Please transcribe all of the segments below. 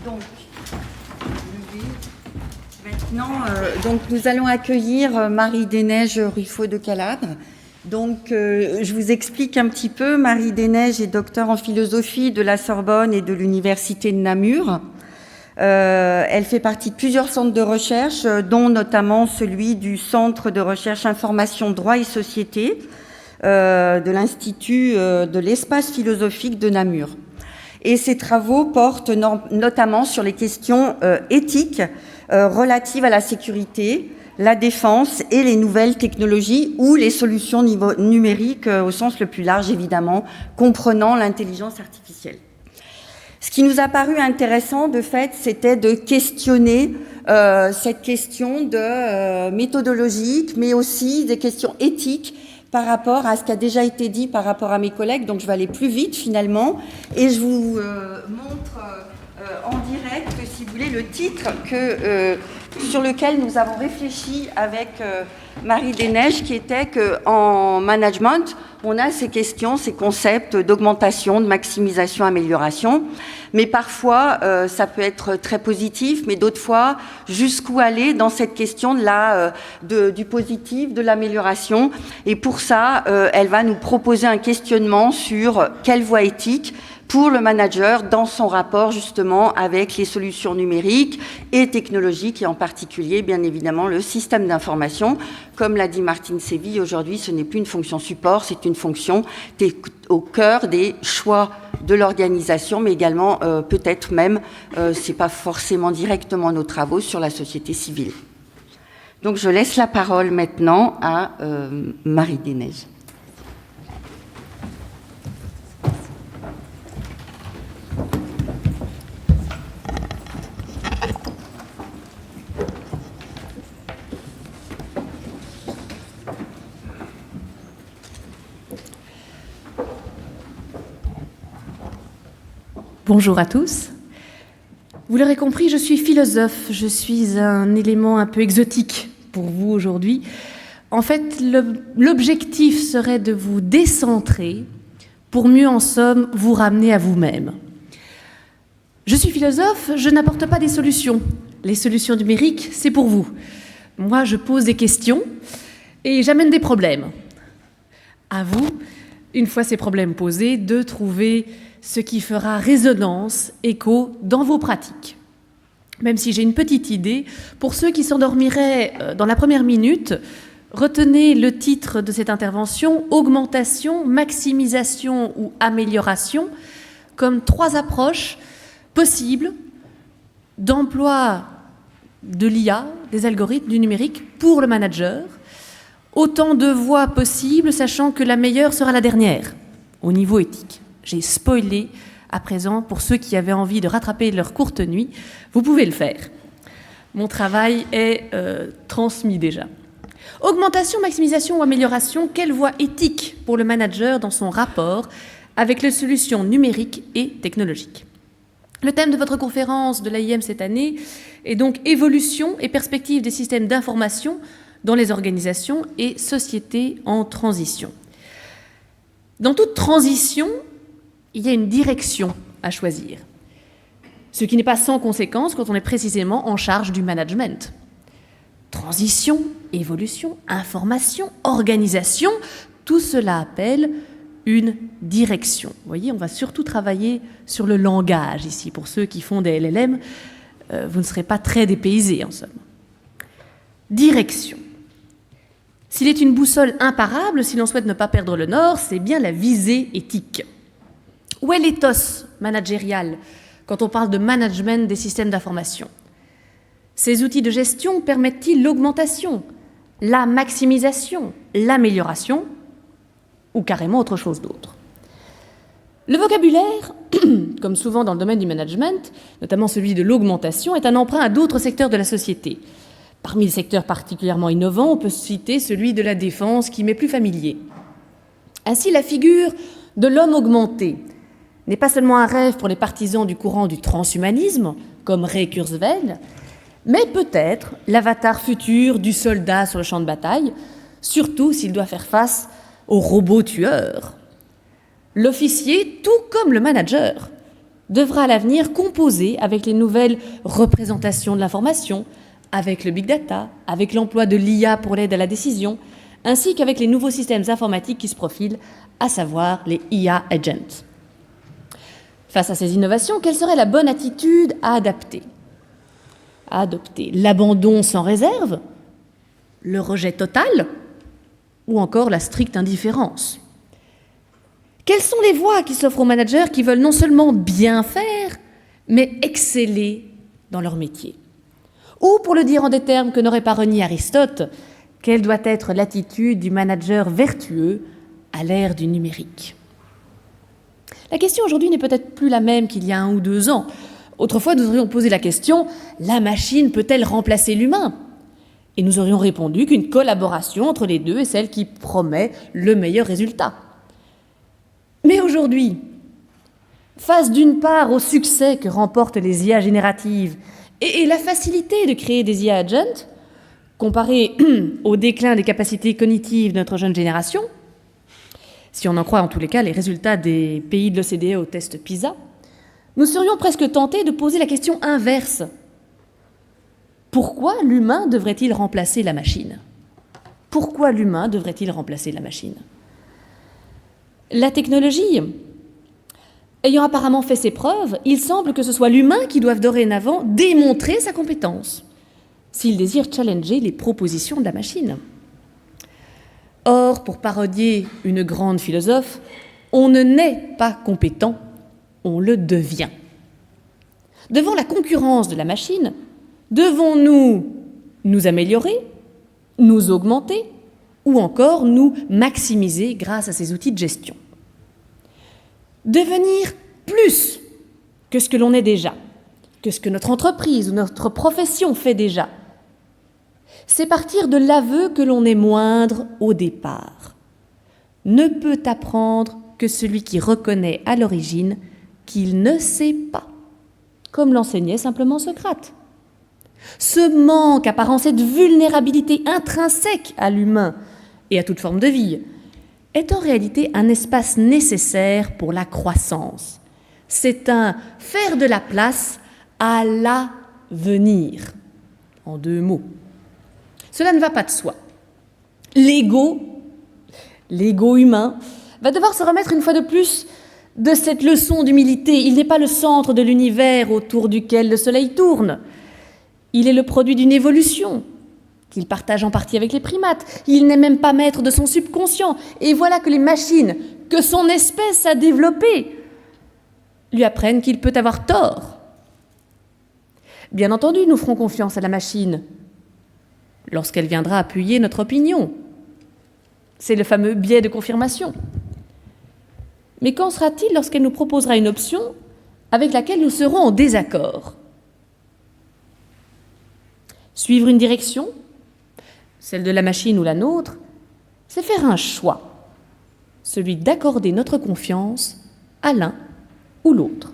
Donc, maintenant, nous allons accueillir Marie Desneiges Ruffaut de Calabre. Donc, je vous explique un petit peu. Marie Desneiges est docteure en philosophie de la Sorbonne et de l'Université de Namur. Elle fait partie de plusieurs centres de recherche, dont notamment celui du Centre de recherche Information, Droit et Société de l'Institut de l'espace philosophique de Namur. Et ses travaux portent notamment sur les questions éthiques relatives à la sécurité, la défense et les nouvelles technologies ou les solutions numériques au sens le plus large, évidemment, comprenant l'intelligence artificielle. Ce qui nous a paru intéressant, de fait, c'était de questionner cette question de méthodologique, mais aussi des questions éthiques par rapport à ce qui a déjà été dit par rapport à mes collègues. Donc, je vais aller plus vite, finalement, et je vous montre en direct, si vous voulez, le titre sur lequel nous avons réfléchi avec Marie Desneiges, qui était qu'en management, on a ces questions, ces concepts d'augmentation, de maximisation, amélioration, mais parfois ça peut être très positif, mais d'autres fois, jusqu'où aller dans cette question du positif, de l'amélioration. Et pour ça, elle va nous proposer un questionnement sur quelle voie éthique pour le manager dans son rapport justement avec les solutions numériques et technologiques, et en particulier, bien évidemment, le système d'information. Comme l'a dit Martine Séville, aujourd'hui, ce n'est plus une fonction support, c'est une fonction qui est au cœur des choix de l'organisation, mais également, peut-être même, c'est pas forcément directement nos travaux sur la société civile. Donc, je laisse la parole maintenant à Marie Desneiges. Bonjour à tous. Vous l'aurez compris, je suis philosophe. Je suis un élément un peu exotique pour vous aujourd'hui. En fait, l'objectif serait de vous décentrer pour mieux, en somme, vous ramener à vous-même. Je suis philosophe, je n'apporte pas des solutions. Les solutions numériques, c'est pour vous. Moi, je pose des questions et j'amène des problèmes. À vous, une fois ces problèmes posés, de trouver ce qui fera résonance, écho dans vos pratiques. Même si j'ai une petite idée, pour ceux qui s'endormiraient dans la première minute, retenez le titre de cette intervention, augmentation, maximisation ou amélioration, comme 3 approches possibles d'emploi de l'IA, des algorithmes, du numérique pour le manager. Autant de voies possibles, sachant que la meilleure sera la dernière, au niveau éthique. J'ai spoilé à présent pour ceux qui avaient envie de rattraper leur courte nuit. Vous pouvez le faire. Mon travail est transmis déjà. Augmentation, maximisation ou amélioration, quelle voie éthique pour le manager dans son rapport avec les solutions numériques et technologiques? Le thème de votre conférence de l'AIM cette année est donc évolution et perspective des systèmes d'information dans les organisations et sociétés en transition. Dans toute transition, il y a une direction à choisir, ce qui n'est pas sans conséquence quand on est précisément en charge du management. Transition, évolution, information, organisation, tout cela appelle une direction. Vous voyez, on va surtout travailler sur le langage ici. Pour ceux qui font des LLM, vous ne serez pas très dépaysés en somme. Direction. S'il est une boussole imparable, si l'on souhaite ne pas perdre le nord, c'est bien la visée éthique. Où est l'éthos managérial quand on parle de management des systèmes d'information? Ces outils de gestion permettent-ils l'augmentation, la maximisation, l'amélioration ou carrément autre chose d'autre? Le vocabulaire, comme souvent dans le domaine du management, notamment celui de l'augmentation, est un emprunt à d'autres secteurs de la société. Parmi les secteurs particulièrement innovants, on peut citer celui de la défense qui m'est plus familier. Ainsi, la figure de l'homme augmenté n'est pas seulement un rêve pour les partisans du courant du transhumanisme, comme Ray Kurzweil, mais peut-être l'avatar futur du soldat sur le champ de bataille, surtout s'il doit faire face aux robots tueurs. L'officier, tout comme le manager, devra à l'avenir composer avec les nouvelles représentations de l'information, avec le big data, avec l'emploi de l'IA pour l'aide à la décision, ainsi qu'avec les nouveaux systèmes informatiques qui se profilent, à savoir les IA agents. Face à ces innovations, quelle serait la bonne attitude à adopter? L'abandon sans réserve, le rejet total ou encore la stricte indifférence? Quelles sont les voies qui s'offrent aux managers qui veulent non seulement bien faire, mais exceller dans leur métier? Ou, pour le dire en des termes que n'aurait pas renié Aristote, quelle doit être l'attitude du manager vertueux à l'ère du numérique? La question aujourd'hui n'est peut-être plus la même qu'il y a 1 ou 2 ans. Autrefois, nous aurions posé la question « La machine peut-elle remplacer l'humain ?» Et nous aurions répondu qu'une collaboration entre les deux est celle qui promet le meilleur résultat. Mais aujourd'hui, face d'une part au succès que remportent les IA génératives et la facilité de créer des IA agents, comparée au déclin des capacités cognitives de notre jeune génération, si on en croit en tous les cas les résultats des pays de l'OCDE au test PISA, nous serions presque tentés de poser la question inverse. Pourquoi l'humain devrait-il remplacer la machine? Pourquoi l'humain devrait-il remplacer la machine? La technologie ayant apparemment fait ses preuves, il semble que ce soit l'humain qui doive dorénavant démontrer sa compétence, s'il désire challenger les propositions de la machine. Or, pour parodier une grande philosophe, on ne naît pas compétent, on le devient. Devant la concurrence de la machine, devons-nous nous améliorer, nous augmenter ou encore nous maximiser grâce à ces outils de gestion? Devenir plus que ce que l'on est déjà, que ce que notre entreprise ou notre profession fait déjà, c'est partir de l'aveu que l'on est moindre au départ. Ne peut apprendre que celui qui reconnaît à l'origine qu'il ne sait pas, comme l'enseignait simplement Socrate. Ce manque apparent, cette vulnérabilité intrinsèque à l'humain et à toute forme de vie, est en réalité un espace nécessaire pour la croissance. C'est un faire de la place à l'avenir, en 2 mots. Cela ne va pas de soi. L'ego humain, va devoir se remettre une fois de plus de cette leçon d'humilité. Il n'est pas le centre de l'univers autour duquel le soleil tourne. Il est le produit d'une évolution qu'il partage en partie avec les primates. Il n'est même pas maître de son subconscient. Et voilà que les machines, que son espèce a développées, lui apprennent qu'il peut avoir tort. Bien entendu, nous ferons confiance à la machine lorsqu'elle viendra appuyer notre opinion. C'est le fameux biais de confirmation. Mais qu'en sera-t-il lorsqu'elle nous proposera une option avec laquelle nous serons en désaccord? Suivre une direction, celle de la machine ou la nôtre, c'est faire un choix, celui d'accorder notre confiance à l'un ou l'autre.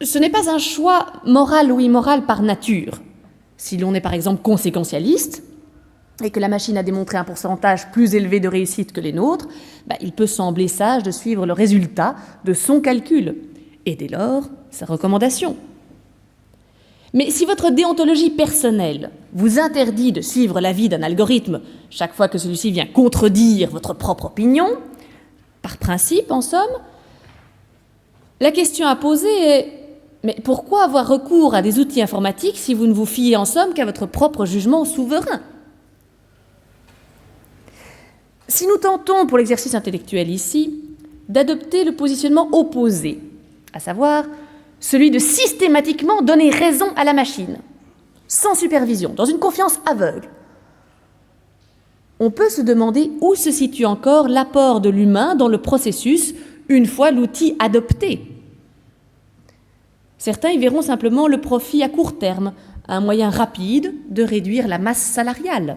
Ce n'est pas un choix moral ou immoral par nature. Si l'on est par exemple conséquentialiste et que la machine a démontré un pourcentage plus élevé de réussite que les nôtres, il peut sembler sage de suivre le résultat de son calcul et dès lors sa recommandation. Mais si votre déontologie personnelle vous interdit de suivre l'avis d'un algorithme chaque fois que celui-ci vient contredire votre propre opinion, par principe en somme, la question à poser est: mais pourquoi avoir recours à des outils informatiques si vous ne vous fiez en somme qu'à votre propre jugement souverain? Si nous tentons, pour l'exercice intellectuel ici, d'adopter le positionnement opposé, à savoir celui de systématiquement donner raison à la machine, sans supervision, dans une confiance aveugle, on peut se demander où se situe encore l'apport de l'humain dans le processus une fois l'outil adopté. Certains y verront simplement le profit à court terme, un moyen rapide de réduire la masse salariale,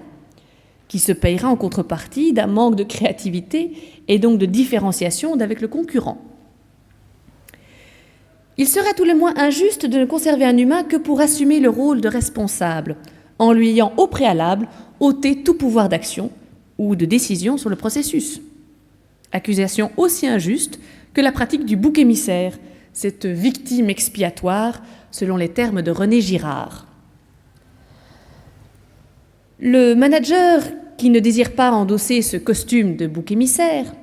qui se payera en contrepartie d'un manque de créativité et donc de différenciation d'avec le concurrent. Il serait à tout le moins injuste de ne conserver un humain que pour assumer le rôle de responsable, en lui ayant au préalable ôté tout pouvoir d'action ou de décision sur le processus. Accusation aussi injuste que la pratique du bouc émissaire, cette victime expiatoire, selon les termes de René Girard. Le manager qui ne désire pas endosser ce costume de bouc émissaire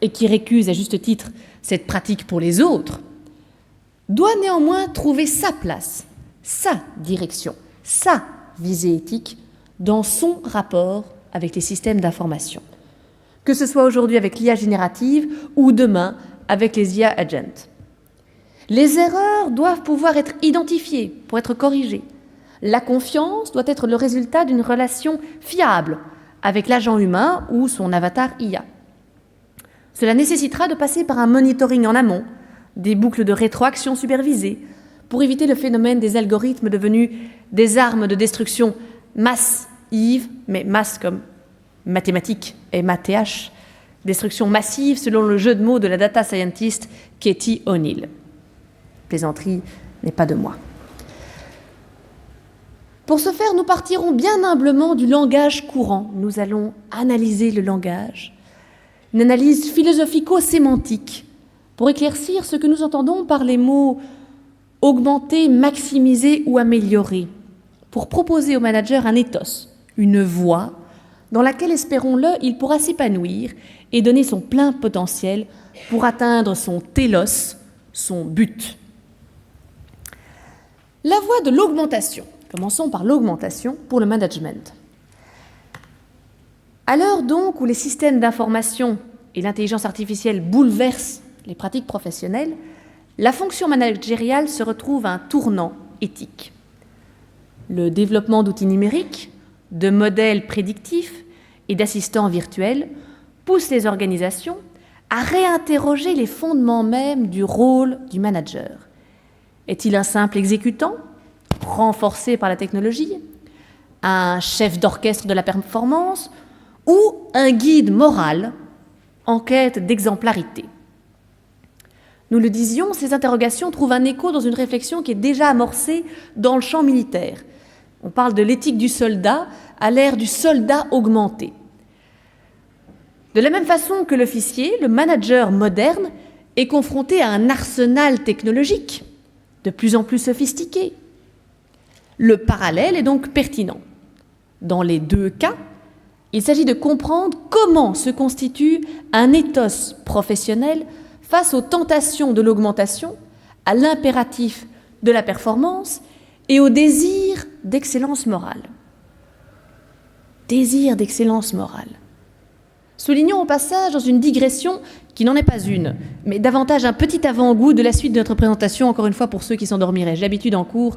et qui récuse à juste titre cette pratique pour les autres, doit néanmoins trouver sa place, sa direction, sa visée éthique dans son rapport avec les systèmes d'information, que ce soit aujourd'hui avec l'IA générative ou demain avec les IA agents. Les erreurs doivent pouvoir être identifiées pour être corrigées. La confiance doit être le résultat d'une relation fiable avec l'agent humain ou son avatar IA. Cela nécessitera de passer par un monitoring en amont, des boucles de rétroaction supervisées, pour éviter le phénomène des algorithmes devenus des armes de destruction massive, mais masse comme mathématiques, M-A-T-H, destruction massive selon le jeu de mots de la data scientist Katie O'Neill. Plaisanterie n'est pas de moi. Pour ce faire, nous partirons bien humblement du langage courant. Nous allons analyser le langage, une analyse philosophico-sémantique, pour éclaircir ce que nous entendons par les mots augmenter, maximiser ou améliorer, pour proposer au manager un ethos, une voie, dans laquelle, espérons-le, il pourra s'épanouir et donner son plein potentiel pour atteindre son télos, son but. La voie de l'augmentation. Commençons par l'augmentation pour le management. À l'heure donc où les systèmes d'information et l'intelligence artificielle bouleversent les pratiques professionnelles, la fonction managériale se retrouve à un tournant éthique. Le développement d'outils numériques, de modèles prédictifs et d'assistants virtuels pousse les organisations à réinterroger les fondements mêmes du rôle du manager. Est-il un simple exécutant, renforcé par la technologie, un chef d'orchestre de la performance ou un guide moral en quête d'exemplarité? Nous le disions, ces interrogations trouvent un écho dans une réflexion qui est déjà amorcée dans le champ militaire. On parle de l'éthique du soldat à l'ère du soldat augmenté. De la même façon que l'officier, le manager moderne est confronté à un arsenal technologique de plus en plus sophistiqué. Le parallèle est donc pertinent. Dans les deux cas, il s'agit de comprendre comment se constitue un ethos professionnel face aux tentations de l'augmentation, à l'impératif de la performance et au désir d'excellence morale. Désir d'excellence morale. Soulignons au passage dans une digression qui n'en est pas une, mais davantage un petit avant-goût de la suite de notre présentation, encore une fois pour ceux qui s'endormiraient. J'ai l'habitude en cours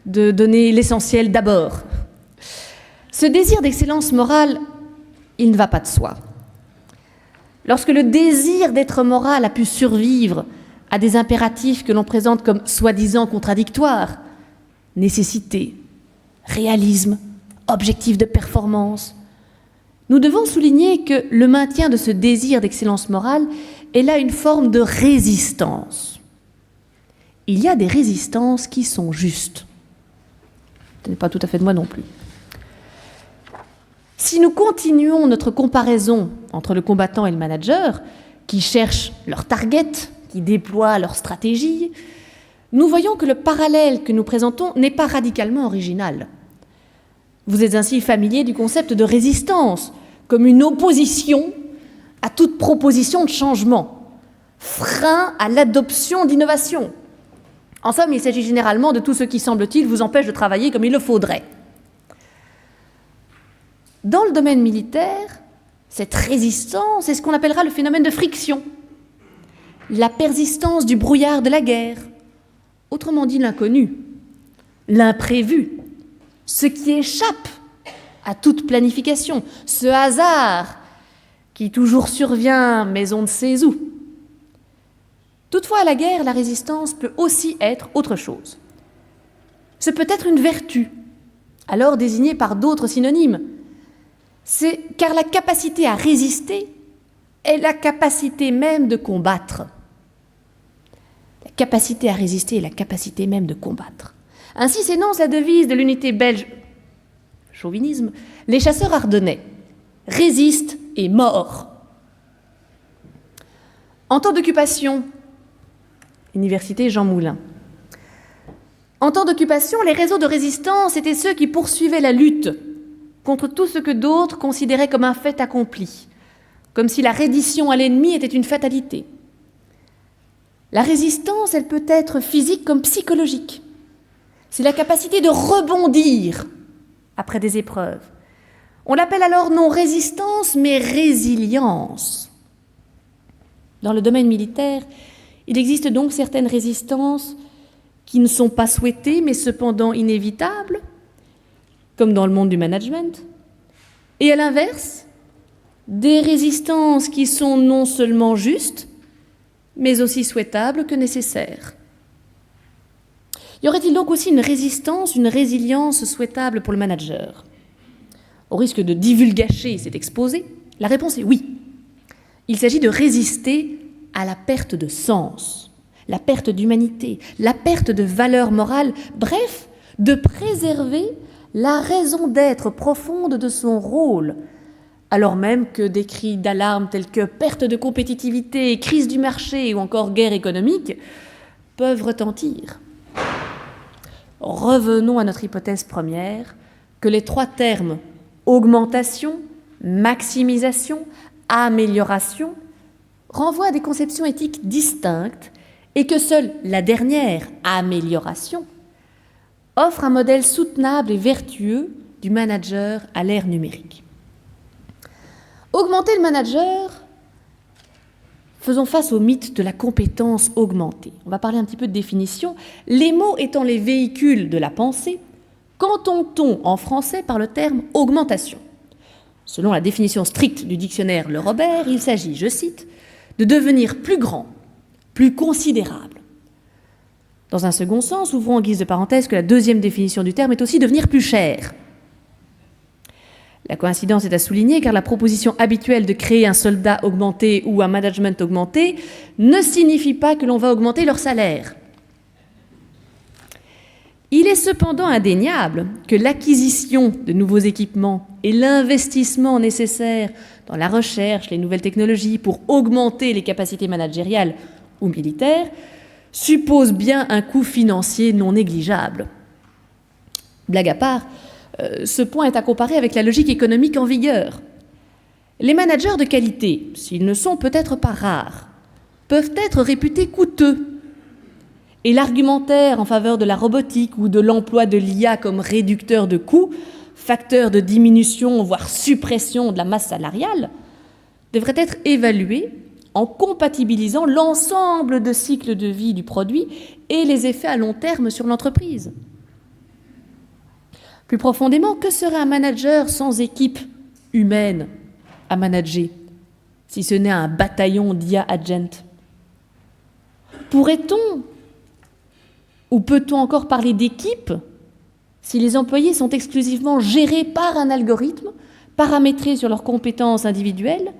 de donner l'essentiel d'abord. Ce désir d'excellence morale, il ne va pas de soi. Lorsque le désir d'être moral a pu survivre à des impératifs que l'on présente comme soi-disant contradictoires, nécessité, réalisme, objectif de performance, nous devons souligner que le maintien de ce désir d'excellence morale est là une forme de résistance. Il y a des résistances qui sont justes. Ce n'est pas tout à fait de moi non plus. Si nous continuons notre comparaison entre le combattant et le manager, qui cherchent leur target, qui déploient leur stratégie, nous voyons que le parallèle que nous présentons n'est pas radicalement original. Vous êtes ainsi familier du concept de résistance, comme une opposition à toute proposition de changement, frein à l'adoption d'innovation. En somme, il s'agit généralement de tout ce qui, semble-t-il, vous empêche de travailler comme il le faudrait. Dans le domaine militaire, cette résistance est ce qu'on appellera le phénomène de friction, la persistance du brouillard de la guerre, autrement dit l'inconnu, l'imprévu, ce qui échappe à toute planification, ce hasard qui toujours survient, mais on ne sait où. Toutefois, à la guerre, la résistance peut aussi être autre chose. Ce peut être une vertu, alors désignée par d'autres synonymes. C'est car la capacité à résister est la capacité même de combattre. La capacité à résister est la capacité même de combattre. Ainsi s'énonce la devise de l'unité belge chauvinisme, les chasseurs ardennais, résistent et mort. En temps d'occupation, Université Jean Moulin. En temps d'occupation, les réseaux de résistance étaient ceux qui poursuivaient la lutte contre tout ce que d'autres considéraient comme un fait accompli, comme si la reddition à l'ennemi était une fatalité. La résistance, elle peut être physique comme psychologique. C'est la capacité de rebondir après des épreuves. On l'appelle alors non résistance, mais résilience. Dans le domaine militaire, il existe donc certaines résistances qui ne sont pas souhaitées, mais cependant inévitables, comme dans le monde du management. Et à l'inverse, des résistances qui sont non seulement justes, mais aussi souhaitables que nécessaires. Y aurait-il donc aussi une résistance, une résilience souhaitable pour le manager? Au risque de divulgacher cet exposé, la réponse est oui. Il s'agit de résister à la perte de sens, la perte d'humanité, la perte de valeur morale, bref, de préserver la raison d'être profonde de son rôle, alors même que des cris d'alarme tels que perte de compétitivité, crise du marché ou encore guerre économique peuvent retentir. Revenons à notre hypothèse première, que les trois termes augmentation, maximisation, amélioration renvoient à des conceptions éthiques distinctes et que seule la dernière, amélioration, offre un modèle soutenable et vertueux du manager à l'ère numérique. Augmenter le manager, faisons face au mythe de la compétence augmentée. On va parler un petit peu de définition. Les mots étant les véhicules de la pensée, qu'entend-on en français par le terme augmentation? Selon la définition stricte du dictionnaire Le Robert, il s'agit, je cite, de devenir plus grand, plus considérable. Dans un second sens, ouvrons en guise de parenthèse que la deuxième définition du terme est aussi devenir plus cher. La coïncidence est à souligner car la proposition habituelle de créer un soldat augmenté ou un management augmenté ne signifie pas que l'on va augmenter leur salaire. Il est cependant indéniable que l'acquisition de nouveaux équipements et l'investissement nécessaire dans la recherche, les nouvelles technologies pour augmenter les capacités managériales ou militaires suppose bien un coût financier non négligeable. Blague à part, ce point est à comparer avec la logique économique en vigueur. Les managers de qualité, s'ils ne sont peut-être pas rares, peuvent être réputés coûteux. Et l'argumentaire en faveur de la robotique ou de l'emploi de l'IA comme réducteur de coûts, facteur de diminution, voire suppression de la masse salariale, devrait être évalué en compatibilisant l'ensemble de cycles de vie du produit et les effets à long terme sur l'entreprise. Plus profondément, que serait un manager sans équipe humaine à manager, si ce n'est un bataillon d'IA agents? Pourrait-on ou peut-on encore parler d'équipe si les employés sont exclusivement gérés par un algorithme, paramétré sur leurs compétences individuelles,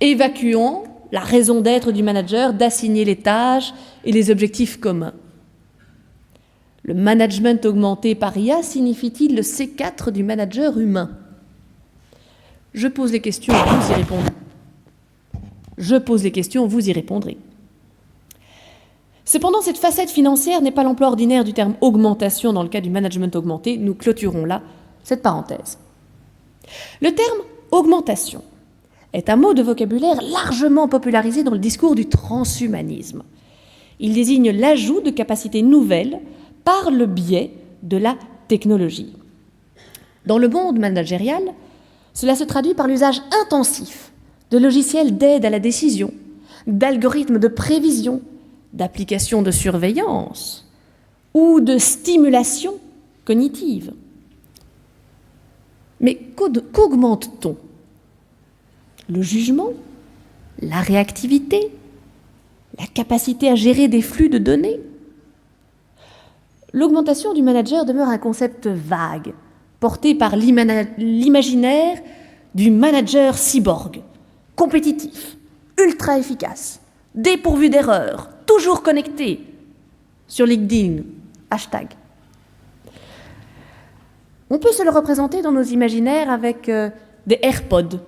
évacuant la raison d'être du manager d'assigner les tâches et les objectifs communs? Le management augmenté par IA signifie-t-il le C4 du manager humain? Je pose les questions, vous y répondrez. Je pose les questions, vous y répondrez. Cependant, cette facette financière n'est pas l'emploi ordinaire du terme augmentation dans le cas du management augmenté. Nous clôturons là cette parenthèse. Le terme augmentation est un mot de vocabulaire largement popularisé dans le discours du transhumanisme. Il désigne l'ajout de capacités nouvelles par le biais de la technologie. Dans le monde managérial, cela se traduit par l'usage intensif de logiciels d'aide à la décision, d'algorithmes de prévision, d'applications de surveillance ou de stimulation cognitive. Mais qu'augmente-t-on? Le jugement, la réactivité, la capacité à gérer des flux de données? L'augmentation du manager demeure un concept vague, porté par l'imaginaire du manager cyborg, compétitif, ultra efficace, dépourvu d'erreurs, toujours connecté sur LinkedIn, hashtag. On peut se le représenter dans nos imaginaires avec des AirPods,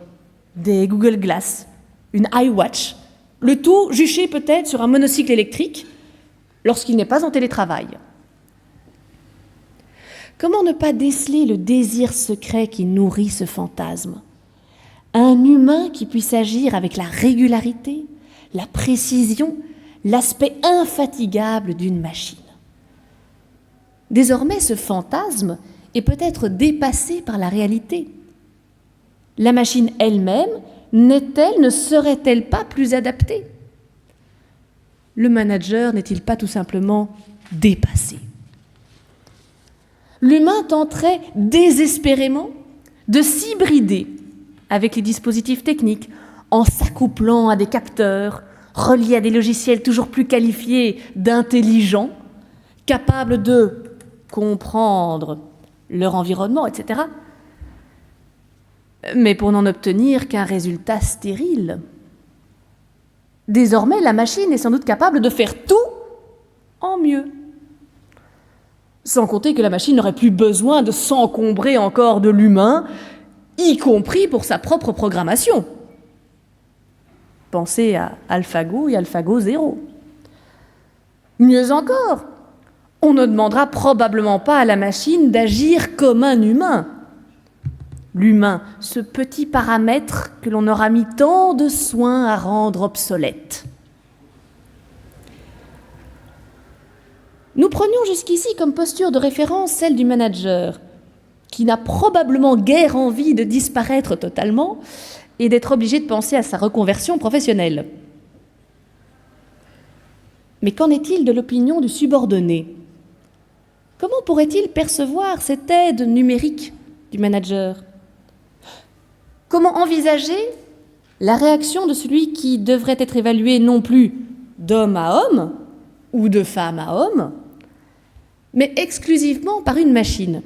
des Google Glass, une iWatch, le tout juché peut-être sur un monocycle électrique lorsqu'il n'est pas en télétravail. Comment ne pas déceler le désir secret qui nourrit ce fantasme? Un humain qui puisse agir avec la régularité, la précision, l'aspect infatigable d'une machine. Désormais, ce fantasme est peut-être dépassé par la réalité. La machine elle-même n'est-elle, ne serait-elle pas plus adaptée? Le manager n'est-il pas tout simplement dépassé? L'humain tenterait désespérément de s'hybrider avec les dispositifs techniques en s'accouplant à des capteurs, reliés à des logiciels toujours plus qualifiés d'intelligents, capables de comprendre leur environnement, etc. Mais pour n'en obtenir qu'un résultat stérile. Désormais, la machine est sans doute capable de faire tout en mieux. Sans compter que la machine n'aurait plus besoin de s'encombrer encore de l'humain, y compris pour sa propre programmation. Pensez à AlphaGo et AlphaGo 0. Mieux encore, on ne demandera probablement pas à la machine d'agir comme un humain. L'humain, ce petit paramètre que l'on aura mis tant de soin à rendre obsolète. Nous prenions jusqu'ici comme posture de référence celle du manager, qui n'a probablement guère envie de disparaître totalement et d'être obligé de penser à sa reconversion professionnelle. Mais qu'en est-il de l'opinion du subordonné? Comment pourrait-il percevoir cette aide numérique du manager? Comment envisager la réaction de celui qui devrait être évalué non plus d'homme à homme ou de femme à homme, mais exclusivement par une machine?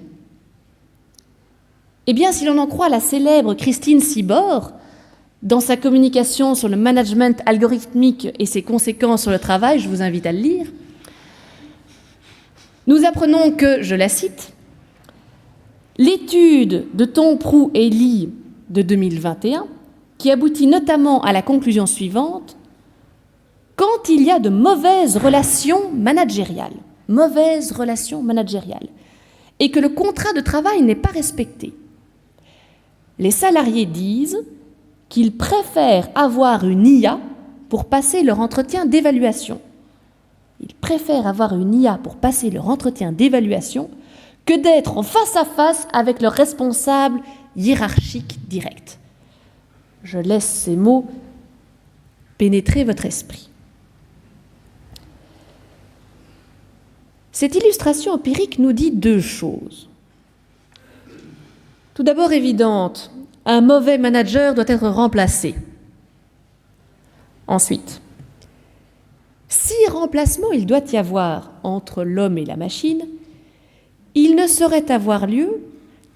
Eh bien, si l'on en croit la célèbre Christine Sibor, dans sa communication sur le management algorithmique et ses conséquences sur le travail, je vous invite à le lire, nous apprenons que, je la cite, « L'étude de Tomprou et Lee de 2021, qui aboutit notamment à la conclusion suivante, quand il y a de mauvaises relations managériales, et que le contrat de travail n'est pas respecté, les salariés disent qu'ils préfèrent avoir une IA pour passer leur entretien d'évaluation. Ils préfèrent avoir une IA pour passer leur entretien d'évaluation que d'être en face à face avec leur responsable hiérarchique direct. » Je laisse ces mots pénétrer votre esprit. Cette illustration empirique nous dit deux choses. Tout d'abord évidente, un mauvais manager doit être remplacé. Ensuite, si remplacement il doit y avoir entre l'homme et la machine, il ne saurait avoir lieu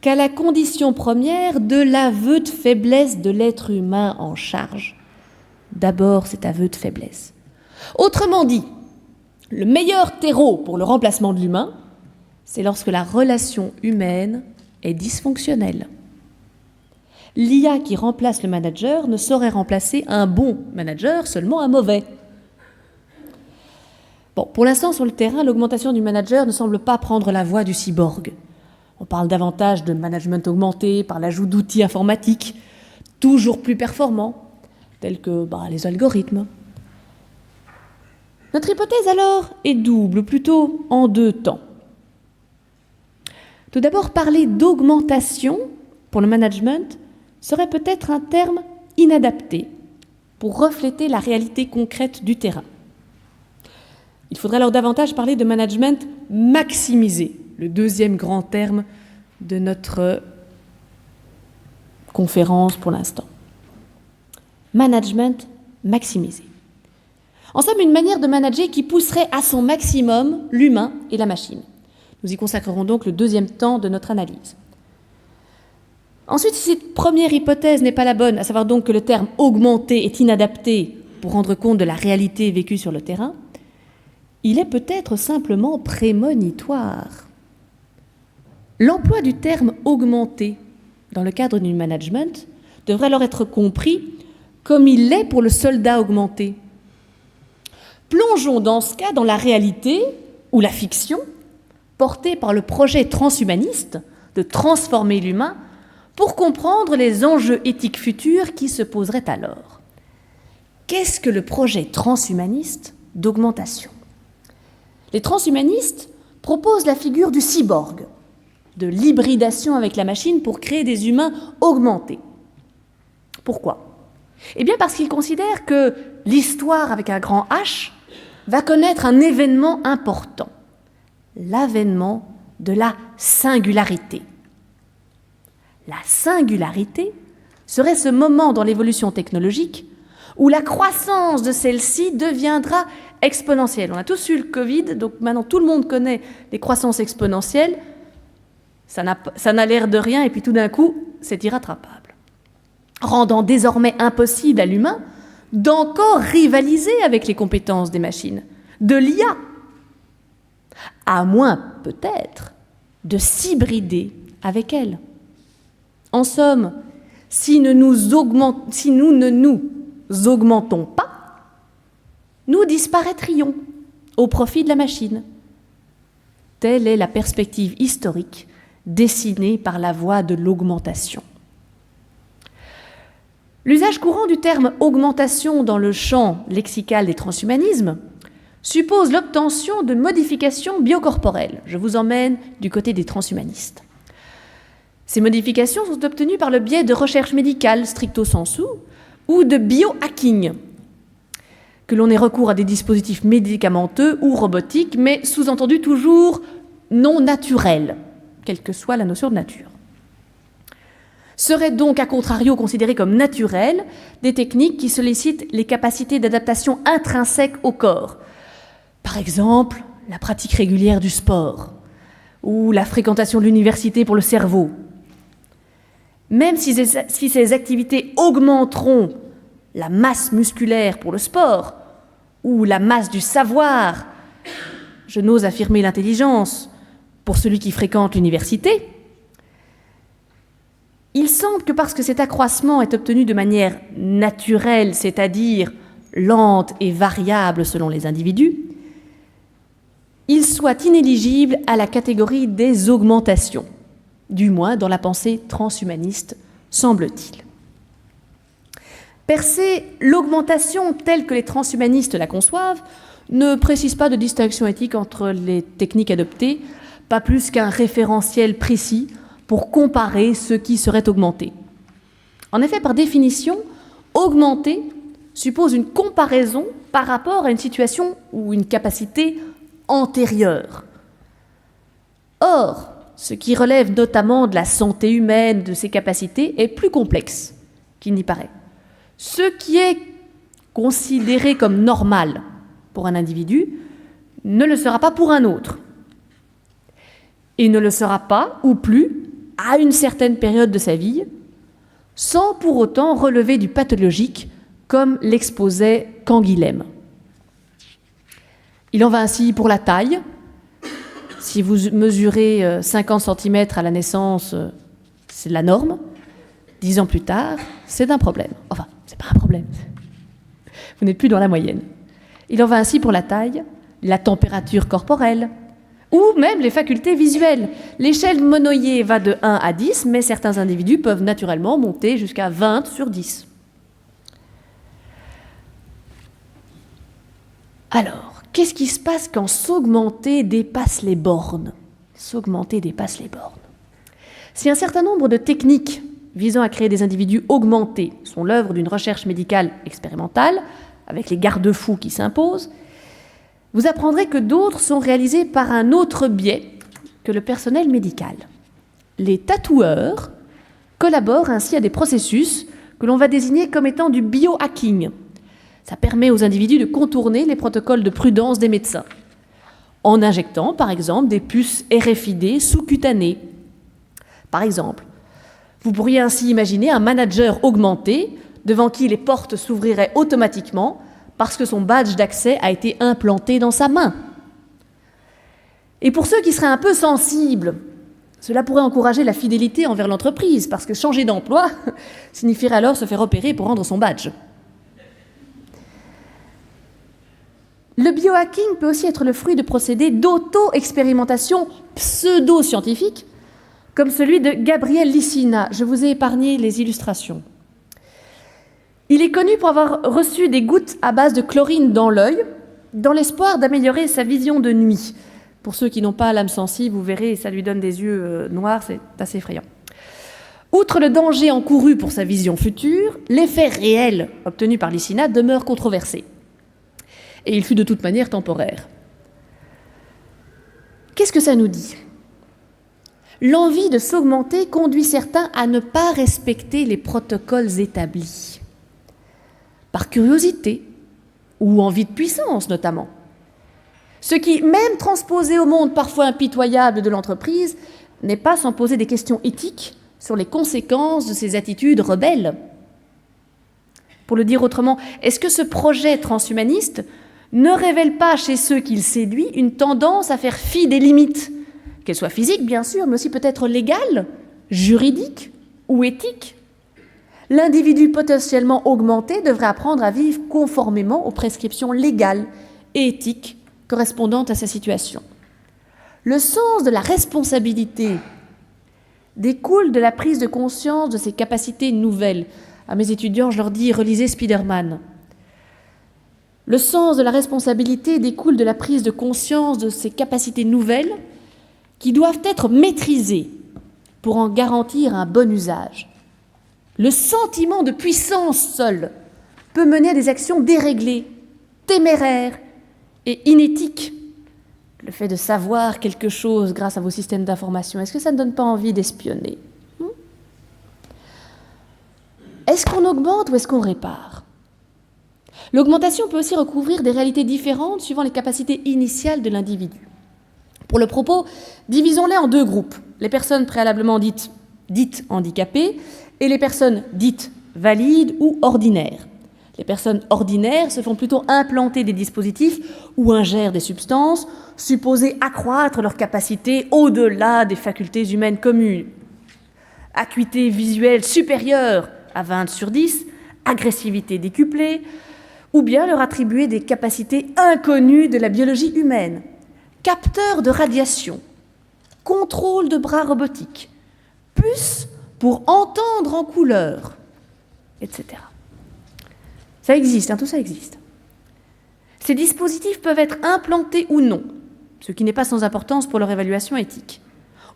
qu'à la condition première de l'aveu de faiblesse de l'être humain en charge. D'abord, cet aveu de faiblesse. Autrement dit, le meilleur terreau pour le remplacement de l'humain, c'est lorsque la relation humaine est dysfonctionnelle. L'IA qui remplace le manager ne saurait remplacer un bon manager, seulement un mauvais. Bon, pour l'instant, sur le terrain, l'augmentation du manager ne semble pas prendre la voie du cyborg. On parle davantage de management augmenté par l'ajout d'outils informatiques toujours plus performants, tels que les algorithmes. Notre hypothèse alors est double, ou plutôt en deux temps. Tout d'abord, parler d'augmentation pour le management serait peut-être un terme inadapté pour refléter la réalité concrète du terrain. Il faudrait alors davantage parler de management maximisé, le deuxième grand terme de notre conférence pour l'instant. Management maximisé. En somme, une manière de manager qui pousserait à son maximum l'humain et la machine. Nous y consacrerons donc le deuxième temps de notre analyse. Ensuite, si cette première hypothèse n'est pas la bonne, à savoir donc que le terme « augmenter » est inadapté pour rendre compte de la réalité vécue sur le terrain, il est peut-être simplement prémonitoire. L'emploi du terme « augmenter » dans le cadre du management devrait alors être compris comme il l'est pour le soldat augmenté. Plongeons dans ce cas dans la réalité ou la fiction portée par le projet transhumaniste de transformer l'humain pour comprendre les enjeux éthiques futurs qui se poseraient alors. Qu'est-ce que le projet transhumaniste d'augmentation ? Les transhumanistes proposent la figure du cyborg, de l'hybridation avec la machine pour créer des humains augmentés. Pourquoi ? Eh bien parce qu'ils considèrent que l'histoire avec un grand H va connaître un événement important, l'avènement de la singularité. La singularité serait ce moment dans l'évolution technologique où la croissance de celle-ci deviendra exponentielle. On a tous eu le Covid, donc maintenant tout le monde connaît les croissances exponentielles. Ça n'a l'air de rien, et puis tout d'un coup, c'est irrattrapable. Rendant désormais impossible à l'humain d'encore rivaliser avec les compétences des machines, de l'IA, à moins peut-être de s'hybrider avec elles. En somme, si nous ne nous augmentons pas, nous disparaîtrions au profit de la machine. Telle est la perspective historique dessinée par la voie de l'augmentation. L'usage courant du terme « augmentation » dans le champ lexical des transhumanismes suppose l'obtention de modifications biocorporelles. Je vous emmène du côté des transhumanistes. Ces modifications sont obtenues par le biais de recherche médicale stricto sensu ou de biohacking, que l'on ait recours à des dispositifs médicamenteux ou robotiques, mais sous-entendu toujours non naturels, quelle que soit la notion de nature. Seraient donc, à contrario, considérées comme naturelles des techniques qui sollicitent les capacités d'adaptation intrinsèques au corps. Par exemple, la pratique régulière du sport ou la fréquentation de l'université pour le cerveau. Même si ces activités augmenteront la masse musculaire pour le sport ou la masse du savoir, je n'ose affirmer l'intelligence, pour celui qui fréquente l'université, il semble que parce que cet accroissement est obtenu de manière naturelle, c'est-à-dire lente et variable selon les individus, il soit inéligible à la catégorie des augmentations, du moins dans la pensée transhumaniste, semble-t-il. Percer l'augmentation telle que les transhumanistes la conçoivent ne précise pas de distinction éthique entre les techniques adoptées, pas plus qu'un référentiel précis pour comparer ce qui serait augmenté. En effet, par définition, augmenter suppose une comparaison par rapport à une situation ou une capacité antérieure. Or, ce qui relève notamment de la santé humaine, de ses capacités, est plus complexe qu'il n'y paraît. Ce qui est considéré comme normal pour un individu ne le sera pas pour un autre. Et ne le sera pas, ou plus, à une certaine période de sa vie, sans pour autant relever du pathologique, comme l'exposait Canguilhem. Il en va ainsi pour la taille. Si vous mesurez 50 cm à la naissance, c'est la norme. 10 ans plus tard, c'est un problème. Enfin, c'est pas un problème. Vous n'êtes plus dans la moyenne. Il en va ainsi pour la taille, la température corporelle, ou même les facultés visuelles. L'échelle Monnoyer va de 1 à 10, mais certains individus peuvent naturellement monter jusqu'à 20 sur 10. Alors, qu'est-ce qui se passe quand s'augmenter dépasse les bornes ? S'augmenter dépasse les bornes. Si un certain nombre de techniques visant à créer des individus augmentés sont l'œuvre d'une recherche médicale expérimentale, avec les garde-fous qui s'imposent, vous apprendrez que d'autres sont réalisées par un autre biais que le personnel médical. Les tatoueurs collaborent ainsi à des processus que l'on va désigner comme étant du biohacking. Ça permet aux individus de contourner les protocoles de prudence des médecins, en injectant par exemple des puces RFID sous-cutanées. Par exemple, vous pourriez ainsi imaginer un manager augmenté devant qui les portes s'ouvriraient automatiquement parce que son badge d'accès a été implanté dans sa main. Et pour ceux qui seraient un peu sensibles, cela pourrait encourager la fidélité envers l'entreprise, parce que changer d'emploi signifierait alors se faire opérer pour rendre son badge. Le biohacking peut aussi être le fruit de procédés d'auto-expérimentation pseudo-scientifiques, comme celui de Gabriel Licina. Je vous ai épargné les illustrations. Il est connu pour avoir reçu des gouttes à base de chlorine dans l'œil, dans l'espoir d'améliorer sa vision de nuit. Pour ceux qui n'ont pas l'âme sensible, vous verrez, ça lui donne des yeux noirs, c'est assez effrayant. Outre le danger encouru pour sa vision future, l'effet réel obtenu par Licina demeure controversé. Et il fut de toute manière temporaire. Qu'est-ce que ça nous dit ? L'envie de s'augmenter conduit certains à ne pas respecter les protocoles établis. Par curiosité ou envie de puissance notamment. Ce qui, même transposé au monde parfois impitoyable de l'entreprise, n'est pas sans poser des questions éthiques sur les conséquences de ces attitudes rebelles. Pour le dire autrement, est-ce que ce projet transhumaniste ne révèle pas chez ceux qu'il séduit une tendance à faire fi des limites, qu'elles soient physiques bien sûr, mais aussi peut-être légales, juridiques ou éthiques ? L'individu potentiellement augmenté devrait apprendre à vivre conformément aux prescriptions légales et éthiques correspondantes à sa situation. Le sens de la responsabilité découle de la prise de conscience de ses capacités nouvelles. À mes étudiants, je leur dis « relisez Spider-Man ». Le sens de la responsabilité découle de la prise de conscience de ces capacités nouvelles qui doivent être maîtrisées pour en garantir un bon usage. Le sentiment de puissance seul peut mener à des actions déréglées, téméraires et inéthiques. Le fait de savoir quelque chose grâce à vos systèmes d'information, est-ce que ça ne donne pas envie d'espionner ? Est-ce qu'on augmente ou est-ce qu'on répare ? L'augmentation peut aussi recouvrir des réalités différentes suivant les capacités initiales de l'individu. Pour le propos, divisons-les en deux groupes. Les personnes préalablement dites handicapées et les personnes dites valides ou ordinaires. Les personnes ordinaires se font plutôt implanter des dispositifs ou ingèrent des substances supposées accroître leurs capacités au-delà des facultés humaines communes. Acuité visuelle supérieure à 20 sur 10, agressivité décuplée, ou bien leur attribuer des capacités inconnues de la biologie humaine. Capteurs de radiation, contrôle de bras robotiques, puces pour entendre en couleur, etc. Ça existe, tout ça existe. Ces dispositifs peuvent être implantés ou non, ce qui n'est pas sans importance pour leur évaluation éthique.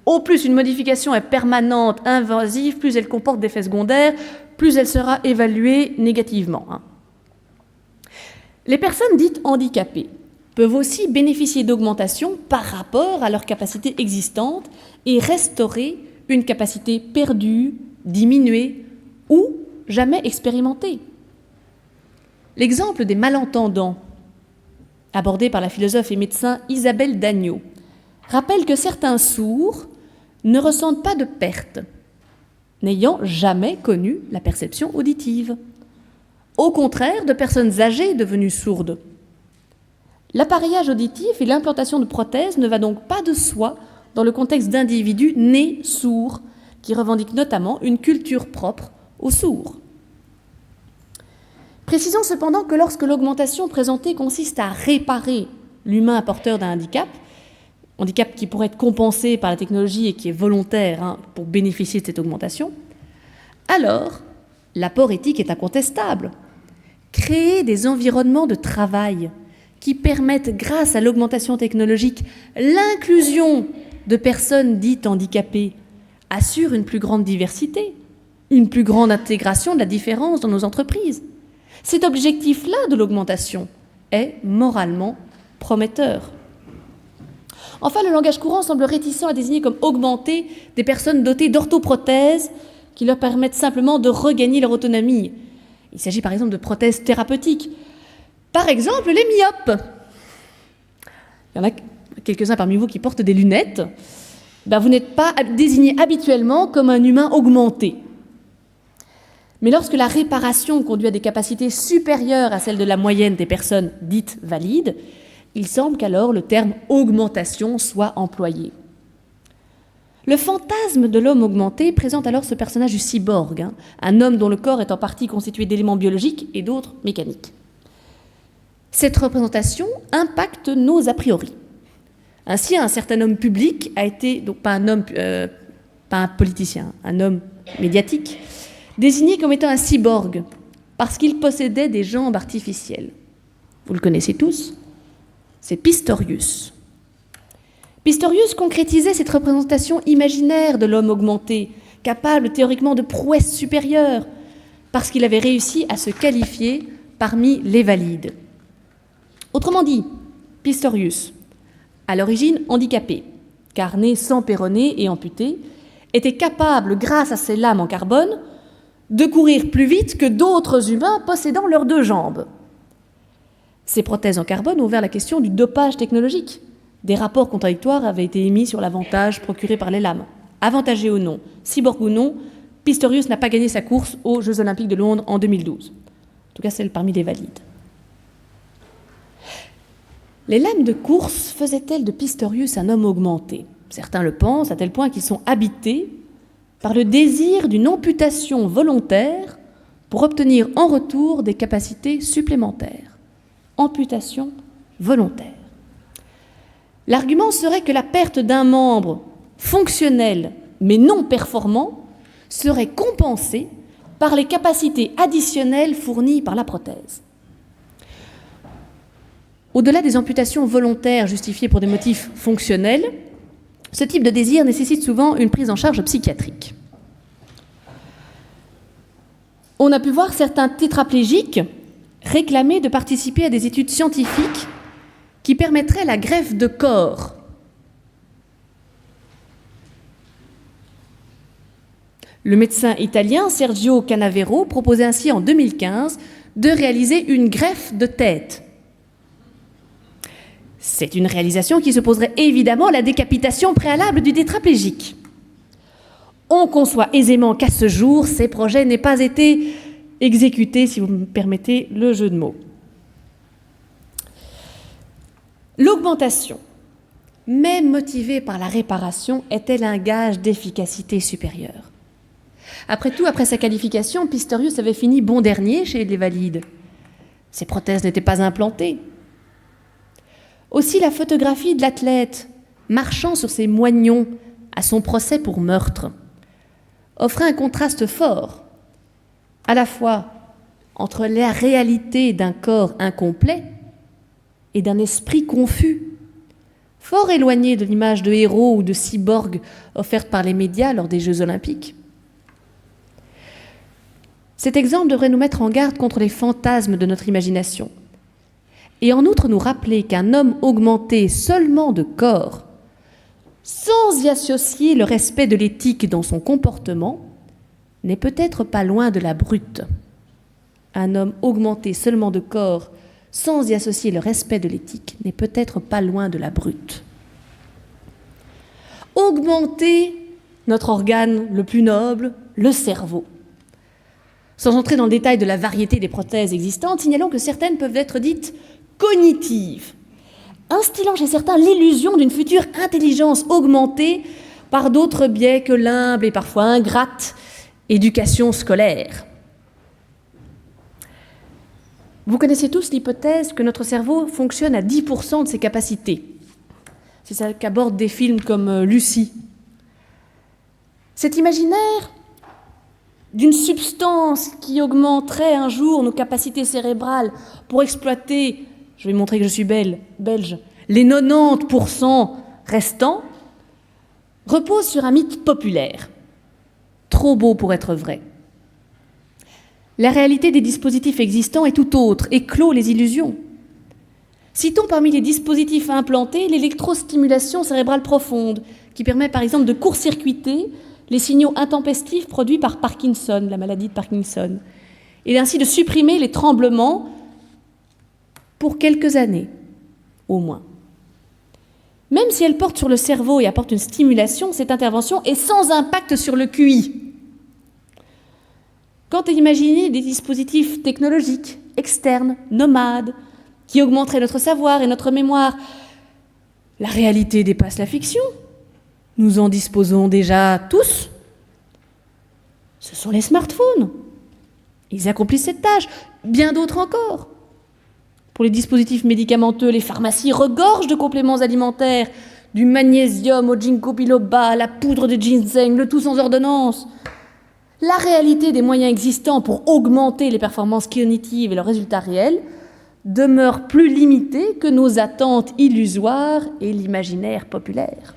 Au plus une modification est permanente, invasive, plus elle comporte d'effets secondaires, plus elle sera évaluée négativement. Les personnes dites handicapées peuvent aussi bénéficier d'augmentations par rapport à leurs capacités existantes et restaurer une capacité perdue, diminuée ou jamais expérimentée. L'exemple des malentendants, abordé par la philosophe et médecin Isabelle Dagneau, rappelle que certains sourds ne ressentent pas de perte, n'ayant jamais connu la perception auditive. Au contraire de personnes âgées devenues sourdes. L'appareillage auditif et l'implantation de prothèses ne va donc pas de soi dans le contexte d'individus nés sourds, qui revendiquent notamment une culture propre aux sourds. Précisons cependant que lorsque l'augmentation présentée consiste à réparer l'humain porteur d'un handicap qui pourrait être compensé par la technologie et qui est volontaire pour bénéficier de cette augmentation, alors l'apport éthique est incontestable. Créer des environnements de travail qui permettent, grâce à l'augmentation technologique, l'inclusion de personnes dites handicapées assure une plus grande diversité, une plus grande intégration de la différence dans nos entreprises. Cet objectif-là de l'augmentation est moralement prometteur. Enfin, le langage courant semble réticent à désigner comme augmenter des personnes dotées d'orthoprothèses qui leur permettent simplement de regagner leur autonomie. Il s'agit par exemple de prothèses thérapeutiques. Par exemple, les myopes. Il y en a quelques-uns parmi vous qui portent des lunettes. Vous n'êtes pas désigné habituellement comme un humain augmenté. Mais lorsque la réparation conduit à des capacités supérieures à celles de la moyenne des personnes dites valides, il semble qu'alors le terme « augmentation » soit employé. Le fantasme de l'homme augmenté présente alors ce personnage du cyborg, un homme dont le corps est en partie constitué d'éléments biologiques et d'autres mécaniques. Cette représentation impacte nos a priori. Ainsi, un certain homme public a été, donc pas un politicien, un homme médiatique, désigné comme étant un cyborg, parce qu'il possédait des jambes artificielles. Vous le connaissez tous, c'est Pistorius. Pistorius concrétisait cette représentation imaginaire de l'homme augmenté, capable théoriquement de prouesses supérieures, parce qu'il avait réussi à se qualifier parmi les valides. Autrement dit, Pistorius, à l'origine handicapé, car né sans péroné et amputé, était capable, grâce à ses lames en carbone, de courir plus vite que d'autres humains possédant leurs 2 jambes. Ces prothèses en carbone ont ouvert la question du dopage technologique. Des rapports contradictoires avaient été émis sur l'avantage procuré par les lames. Avantagé ou non, cyborg ou non, Pistorius n'a pas gagné sa course aux Jeux Olympiques de Londres en 2012. En tout cas, celle parmi les valides. Les lames de course faisaient-elles de Pistorius un homme augmenté ? Certains le pensent, à tel point qu'ils sont habités par le désir d'une amputation volontaire pour obtenir en retour des capacités supplémentaires. Amputation volontaire. L'argument serait que la perte d'un membre fonctionnel mais non performant serait compensée par les capacités additionnelles fournies par la prothèse. Au-delà des amputations volontaires justifiées pour des motifs fonctionnels, ce type de désir nécessite souvent une prise en charge psychiatrique. On a pu voir certains tétraplégiques réclamer de participer à des études scientifiques qui permettraient la greffe de corps. Le médecin italien Sergio Canavero proposait ainsi en 2015 de réaliser une greffe de tête. C'est une réalisation qui s'opposerait évidemment à la décapitation préalable du tétraplégique. On conçoit aisément qu'à ce jour, ces projets n'aient pas été exécutés, si vous me permettez le jeu de mots. L'augmentation, même motivée par la réparation, est-elle un gage d'efficacité supérieure ? Après tout, après sa qualification, Pistorius avait fini bon dernier chez les valides. Ses prothèses n'étaient pas implantées. Aussi la photographie de l'athlète marchant sur ses moignons à son procès pour meurtre offrait un contraste fort, à la fois entre la réalité d'un corps incomplet et d'un esprit confus, fort éloigné de l'image de héros ou de cyborg offerte par les médias lors des Jeux Olympiques. Cet exemple devrait nous mettre en garde contre les fantasmes de notre imagination, et en outre nous rappeler qu'un homme augmenté seulement de corps, sans y associer le respect de l'éthique dans son comportement, n'est peut-être pas loin de la brute. Un homme augmenté seulement de corps, sans y associer le respect de l'éthique, n'est peut-être pas loin de la brute. Augmenter notre organe le plus noble, le cerveau. Sans entrer dans le détail de la variété des prothèses existantes, signalons que certaines peuvent être dites cognitives, instillant chez certains l'illusion d'une future intelligence augmentée par d'autres biais que l'humble et parfois ingrate éducation scolaire. Vous connaissez tous l'hypothèse que notre cerveau fonctionne à 10% de ses capacités. C'est ça qu'abordent des films comme Lucie. Cet imaginaire d'une substance qui augmenterait un jour nos capacités cérébrales pour exploiter, je vais montrer que je suis belge, les 90% restants, repose sur un mythe populaire, trop beau pour être vrai. La réalité des dispositifs existants est tout autre et clôt les illusions. Citons parmi les dispositifs implantés l'électrostimulation cérébrale profonde, qui permet par exemple de court-circuiter les signaux intempestifs produits par Parkinson, la maladie de Parkinson, et ainsi de supprimer les tremblements pour quelques années, au moins. Même si elle porte sur le cerveau et apporte une stimulation, cette intervention est sans impact sur le QI. Quant à imaginer des dispositifs technologiques, externes, nomades, qui augmenteraient notre savoir et notre mémoire, la réalité dépasse la fiction. Nous en disposons déjà tous. Ce sont les smartphones. Ils accomplissent cette tâche, bien d'autres encore. Pour les dispositifs médicamenteux, les pharmacies regorgent de compléments alimentaires, du magnésium au ginkgo biloba, à la poudre de ginseng, le tout sans ordonnance. La réalité des moyens existants pour augmenter les performances cognitives et leurs résultats réels demeure plus limitée que nos attentes illusoires et l'imaginaire populaire.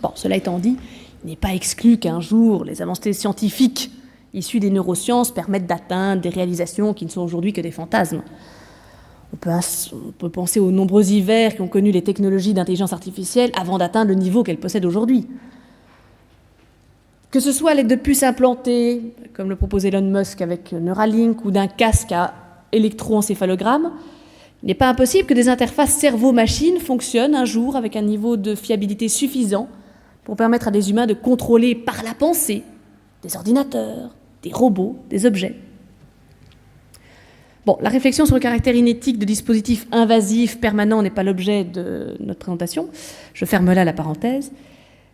Bon, cela étant dit, il n'est pas exclu qu'un jour, les avancées scientifiques issues des neurosciences permettent d'atteindre des réalisations qui ne sont aujourd'hui que des fantasmes. On peut penser aux nombreux hivers qui ont connu les technologies d'intelligence artificielle avant d'atteindre le niveau qu'elles possèdent aujourd'hui. Que ce soit à l'aide de puces implantées, comme le propose Elon Musk avec Neuralink, ou d'un casque à électroencéphalogramme, il n'est pas impossible que des interfaces cerveau-machine fonctionnent un jour avec un niveau de fiabilité suffisant pour permettre à des humains de contrôler par la pensée des ordinateurs, des robots, des objets. Bon, la réflexion sur le caractère inéthique de dispositifs invasifs permanents n'est pas l'objet de notre présentation. Je ferme là la parenthèse.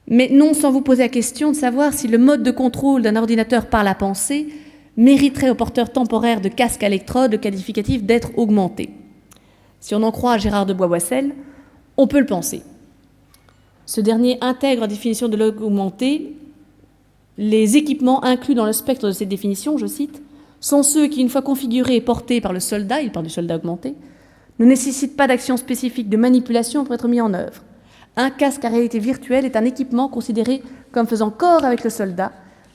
Mais non sans vous poser la question de savoir si le mode de contrôle d'un ordinateur par la pensée mériterait au porteur temporaire de casque à électrode le qualificatif d'être augmenté. Si on en croit Gérard de Bois-Boissel, on peut le penser. Ce dernier intègre la définition de l'augmenté. Les équipements inclus dans le spectre de cette définition, je cite, sont ceux qui, une fois configurés et portés par le soldat, il parle du soldat augmenté, ne nécessitent pas d'action spécifique de manipulation pour être mis en œuvre. Un casque à réalité virtuelle est un équipement considéré comme faisant corps avec le soldat,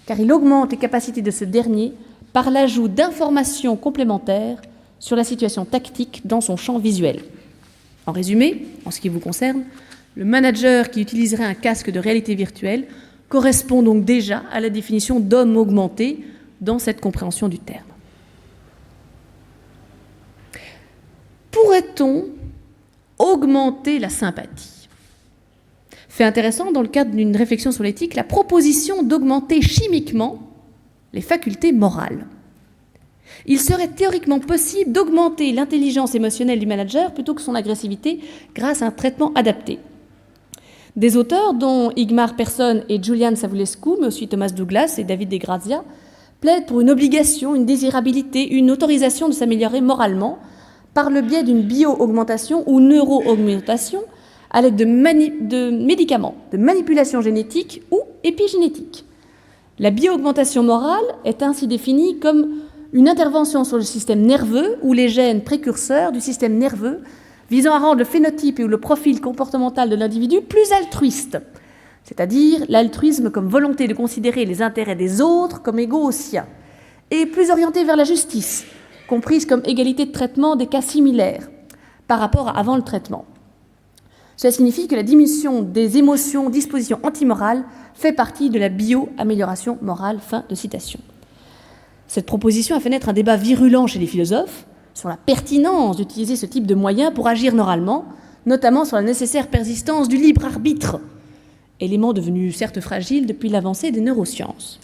car il augmente les capacités de ce dernier par l'ajout d'informations complémentaires sur la situation tactique dans son champ visuel. En résumé, en ce qui vous concerne, le manager qui utiliserait un casque de réalité virtuelle correspond donc déjà à la définition d'homme augmenté dans cette compréhension du terme. Pourrait-on augmenter la sympathie ? Fait intéressant, dans le cadre d'une réflexion sur l'éthique, la proposition d'augmenter chimiquement les facultés morales. Il serait théoriquement possible d'augmenter l'intelligence émotionnelle du manager plutôt que son agressivité grâce à un traitement adapté. Des auteurs, dont Igmar Persson et Julian Savulescu, mais aussi Thomas Douglas et David De Grazia, plaident pour une obligation, une désirabilité, une autorisation de s'améliorer moralement par le biais d'une bio-augmentation ou neuro-augmentation à l'aide de médicaments, de manipulation génétique ou épigénétique. La bio-augmentation morale est ainsi définie comme une intervention sur le système nerveux ou les gènes précurseurs du système nerveux visant à rendre le phénotype ou le profil comportemental de l'individu plus altruiste, c'est-à-dire l'altruisme comme volonté de considérer les intérêts des autres comme égaux aux siens, et plus orienté vers la justice, comprise comme égalité de traitement des cas similaires par rapport à avant le traitement. Cela signifie que la diminution des émotions, dispositions antimorales, fait partie de la bio-amélioration morale. Fin de citation. Cette proposition a fait naître un débat virulent chez les philosophes sur la pertinence d'utiliser ce type de moyens pour agir moralement, notamment sur la nécessaire persistance du libre arbitre, élément devenu certes fragile depuis l'avancée des neurosciences.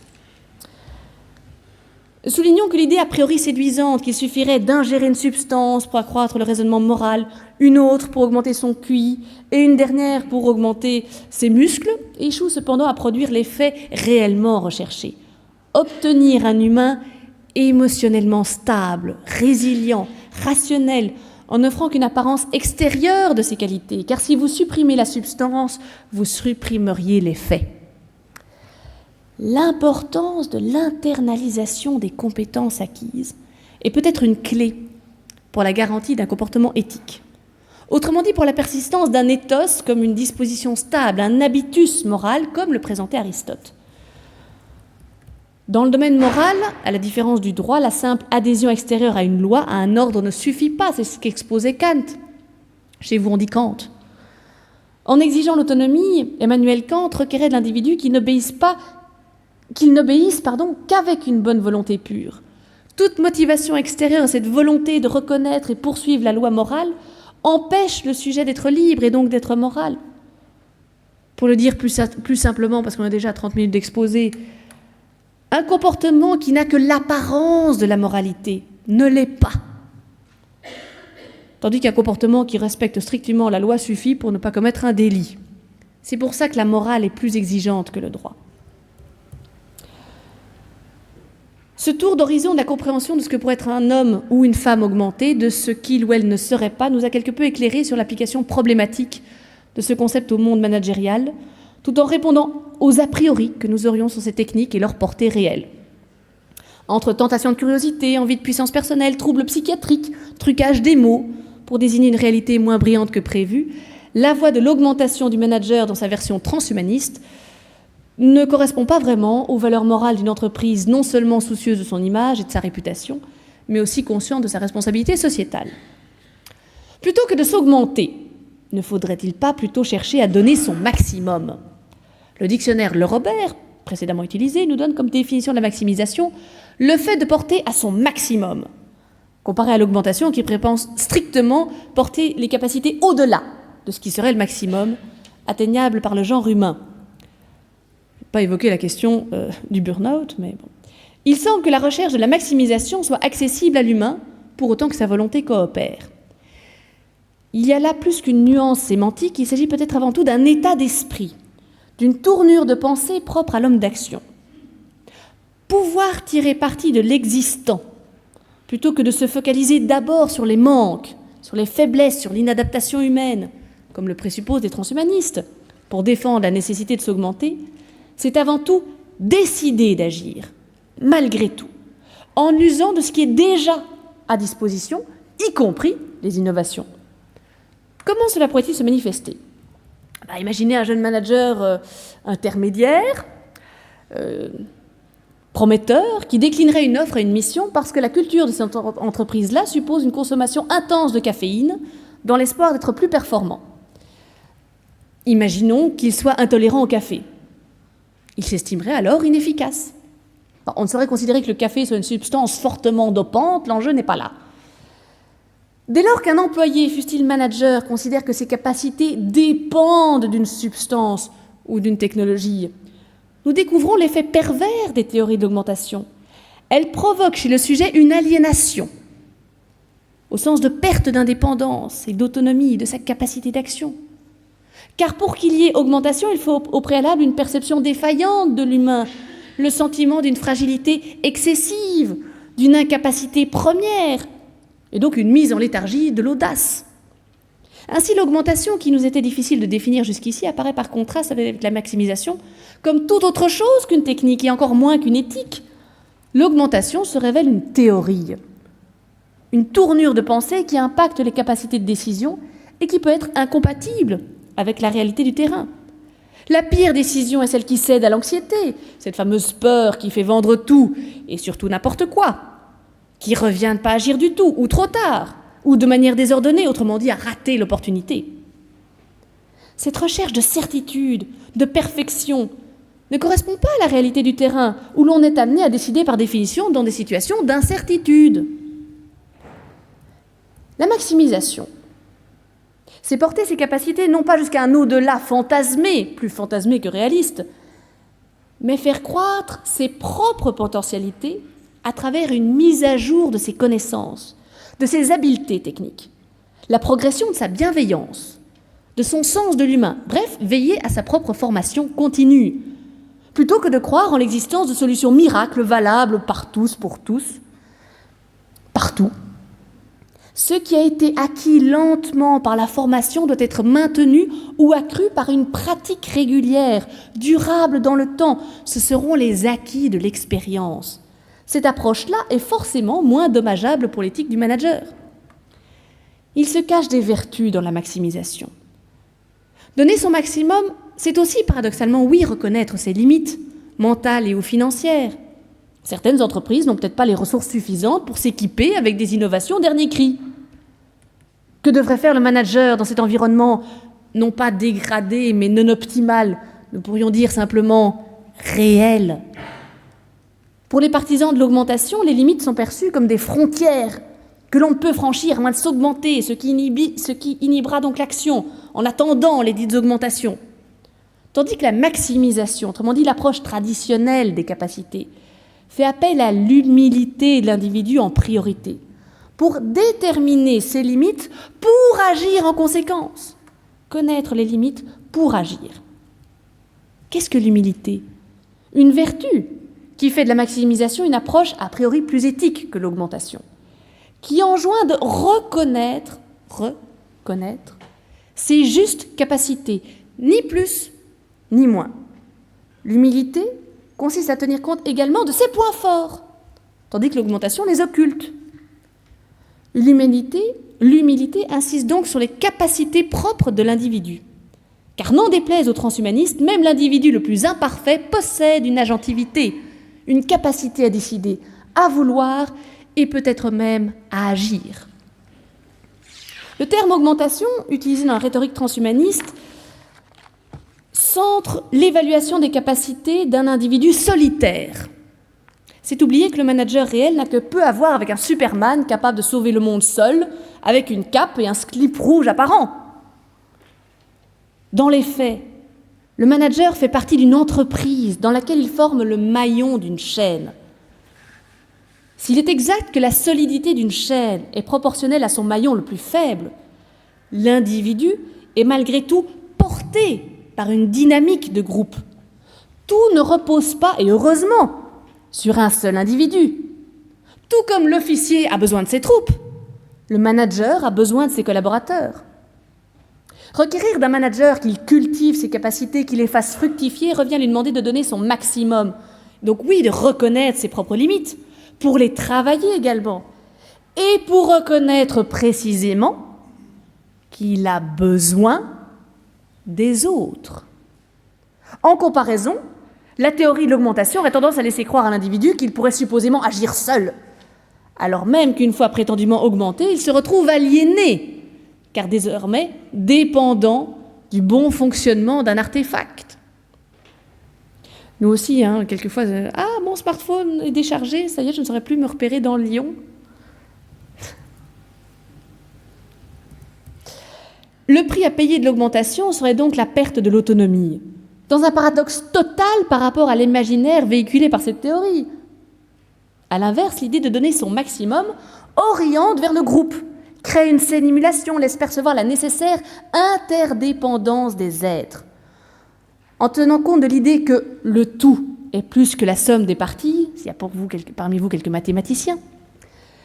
Soulignons que l'idée a priori séduisante qu'il suffirait d'ingérer une substance pour accroître le raisonnement moral, une autre pour augmenter son QI et une dernière pour augmenter ses muscles, échoue cependant à produire l'effet réellement recherché. Obtenir un humain émotionnellement stable, résilient, rationnel, en n'offrant qu'une apparence extérieure de ses qualités, car si vous supprimez la substance, vous supprimeriez l'effet. L'importance de l'internalisation des compétences acquises est peut-être une clé pour la garantie d'un comportement éthique. Autrement dit, pour la persistance d'un ethos comme une disposition stable, un habitus moral, comme le présentait Aristote. Dans le domaine moral, à la différence du droit, la simple adhésion extérieure à une loi, à un ordre ne suffit pas, c'est ce qu'exposait Kant. Chez vous, on dit Kant. En exigeant l'autonomie, Emmanuel Kant requérait de l'individu qu'il n'obéisse qu'avec une bonne volonté pure. Toute motivation extérieure à cette volonté de reconnaître et poursuivre la loi morale empêche le sujet d'être libre et donc d'être moral. Pour le dire plus simplement, parce qu'on a déjà 30 minutes d'exposé, un comportement qui n'a que l'apparence de la moralité ne l'est pas. Tandis qu'un comportement qui respecte strictement la loi suffit pour ne pas commettre un délit. C'est pour ça que la morale est plus exigeante que le droit. Ce tour d'horizon de la compréhension de ce que pourrait être un homme ou une femme augmenté, de ce qu'il ou elle ne serait pas, nous a quelque peu éclairé sur l'application problématique de ce concept au monde managérial, tout en répondant aux a priori que nous aurions sur ces techniques et leur portée réelle. Entre tentation de curiosité, envie de puissance personnelle, troubles psychiatriques, trucage des mots, pour désigner une réalité moins brillante que prévue, la voie de l'augmentation du manager dans sa version transhumaniste ne correspond pas vraiment aux valeurs morales d'une entreprise non seulement soucieuse de son image et de sa réputation, mais aussi consciente de sa responsabilité sociétale. Plutôt que de s'augmenter, ne faudrait-il pas plutôt chercher à donner son maximum ? Le dictionnaire Le Robert, précédemment utilisé, nous donne comme définition de la maximisation le fait de porter à son maximum, comparé à l'augmentation qui prétend strictement porter les capacités au-delà de ce qui serait le maximum atteignable par le genre humain. Pas évoquer la question du burn-out, mais bon. Il semble que la recherche de la maximisation soit accessible à l'humain, pour autant que sa volonté coopère. Il y a là plus qu'une nuance sémantique, il s'agit peut-être avant tout d'un état d'esprit, d'une tournure de pensée propre à l'homme d'action. Pouvoir tirer parti de l'existant, plutôt que de se focaliser d'abord sur les manques, sur les faiblesses, sur l'inadaptation humaine, comme le présupposent des transhumanistes, pour défendre la nécessité de s'augmenter, c'est avant tout décider d'agir, malgré tout, en usant de ce qui est déjà à disposition, y compris les innovations. Comment cela pourrait-il se manifester ? Imaginez un jeune manager intermédiaire, prometteur, qui déclinerait une offre et une mission parce que la culture de cette entreprise-là suppose une consommation intense de caféine dans l'espoir d'être plus performant. Imaginons qu'il soit intolérant au café. Il s'estimerait alors inefficace. On ne saurait considérer que le café soit une substance fortement dopante, l'enjeu n'est pas là. Dès lors qu'un employé, fût-il manager, considère que ses capacités dépendent d'une substance ou d'une technologie, nous découvrons l'effet pervers des théories de l'augmentation. Elles provoquent chez le sujet une aliénation, au sens de perte d'indépendance et d'autonomie de sa capacité d'action. Car pour qu'il y ait augmentation, il faut au préalable une perception défaillante de l'humain, le sentiment d'une fragilité excessive, d'une incapacité première, et donc une mise en léthargie de l'audace. Ainsi, l'augmentation, qui nous était difficile de définir jusqu'ici, apparaît par contraste avec la maximisation comme toute autre chose qu'une technique, et encore moins qu'une éthique. L'augmentation se révèle une théorie, une tournure de pensée qui impacte les capacités de décision et qui peut être incompatible avec la réalité du terrain. La pire décision est celle qui cède à l'anxiété, cette fameuse peur qui fait vendre tout et surtout n'importe quoi, qui revient à ne pas agir du tout, ou trop tard, ou de manière désordonnée, autrement dit à rater l'opportunité. Cette recherche de certitude, de perfection, ne correspond pas à la réalité du terrain, où l'on est amené à décider par définition dans des situations d'incertitude. La maximisation, c'est porter ses capacités non pas jusqu'à un au-delà fantasmé, plus fantasmé que réaliste, mais faire croître ses propres potentialités à travers une mise à jour de ses connaissances, de ses habiletés techniques, la progression de sa bienveillance, de son sens de l'humain, bref, veiller à sa propre formation continue, plutôt que de croire en l'existence de solutions miracles valables par tous, pour tous, partout. Ce qui a été acquis lentement par la formation doit être maintenu ou accru par une pratique régulière, durable dans le temps. Ce seront les acquis de l'expérience. Cette approche-là est forcément moins dommageable pour l'éthique du manager. Il se cache des vertus dans la maximisation. Donner son maximum, c'est aussi paradoxalement, oui, reconnaître ses limites, mentales et ou financières. Certaines entreprises n'ont peut-être pas les ressources suffisantes pour s'équiper avec des innovations dernier cri. Que devrait faire le manager dans cet environnement, non pas dégradé, mais non optimal, nous pourrions dire simplement réel ? Pour les partisans de l'augmentation, les limites sont perçues comme des frontières que l'on ne peut franchir à moins de s'augmenter, ce qui inhibera donc l'action, en attendant les dites augmentations. Tandis que la maximisation, autrement dit l'approche traditionnelle des capacités, fait appel à l'humilité de l'individu en priorité, pour déterminer ses limites, pour agir en conséquence. Connaître les limites pour agir. Qu'est-ce que l'humilité ? Une vertu qui fait de la maximisation une approche a priori plus éthique que l'augmentation, qui enjoint de reconnaître ses justes capacités, ni plus ni moins. L'humilité consiste à tenir compte également de ses points forts, tandis que l'augmentation les occulte. L'humilité insiste donc sur les capacités propres de l'individu. Car n'en déplaise aux transhumanistes, même l'individu le plus imparfait possède une agentivité, une capacité à décider, à vouloir et peut-être même à agir. Le terme augmentation, utilisé dans la rhétorique transhumaniste, centre l'évaluation des capacités d'un individu solitaire. C'est oublier que le manager réel n'a que peu à voir avec un Superman capable de sauver le monde seul, avec une cape et un slip rouge apparent. Dans les faits, le manager fait partie d'une entreprise dans laquelle il forme le maillon d'une chaîne. S'il est exact que la solidité d'une chaîne est proportionnelle à son maillon le plus faible, l'individu est malgré tout porté par une dynamique de groupe. Tout ne repose pas, et heureusement, sur un seul individu. Tout comme l'officier a besoin de ses troupes, le manager a besoin de ses collaborateurs. Requérir d'un manager qu'il cultive ses capacités, qu'il les fasse fructifier, revient lui demander de donner son maximum. Donc oui, de reconnaître ses propres limites, pour les travailler également, et pour reconnaître précisément qu'il a besoin des autres. En comparaison, la théorie de l'augmentation aurait tendance à laisser croire à l'individu qu'il pourrait supposément agir seul, alors même qu'une fois prétendument augmenté, il se retrouve aliéné, car désormais dépendant du bon fonctionnement d'un artefact. Nous aussi, quelquefois, mon smartphone est déchargé, ça y est, je ne saurais plus me repérer dans Lyon. Le prix à payer de l'augmentation serait donc la perte de l'autonomie, dans un paradoxe total par rapport à l'imaginaire véhiculé par cette théorie. À l'inverse, l'idée de donner son maximum oriente vers le groupe, crée une saine émulation, laisse percevoir la nécessaire interdépendance des êtres. En tenant compte de l'idée que le tout est plus que la somme des parties, s'il y a parmi vous quelques mathématiciens,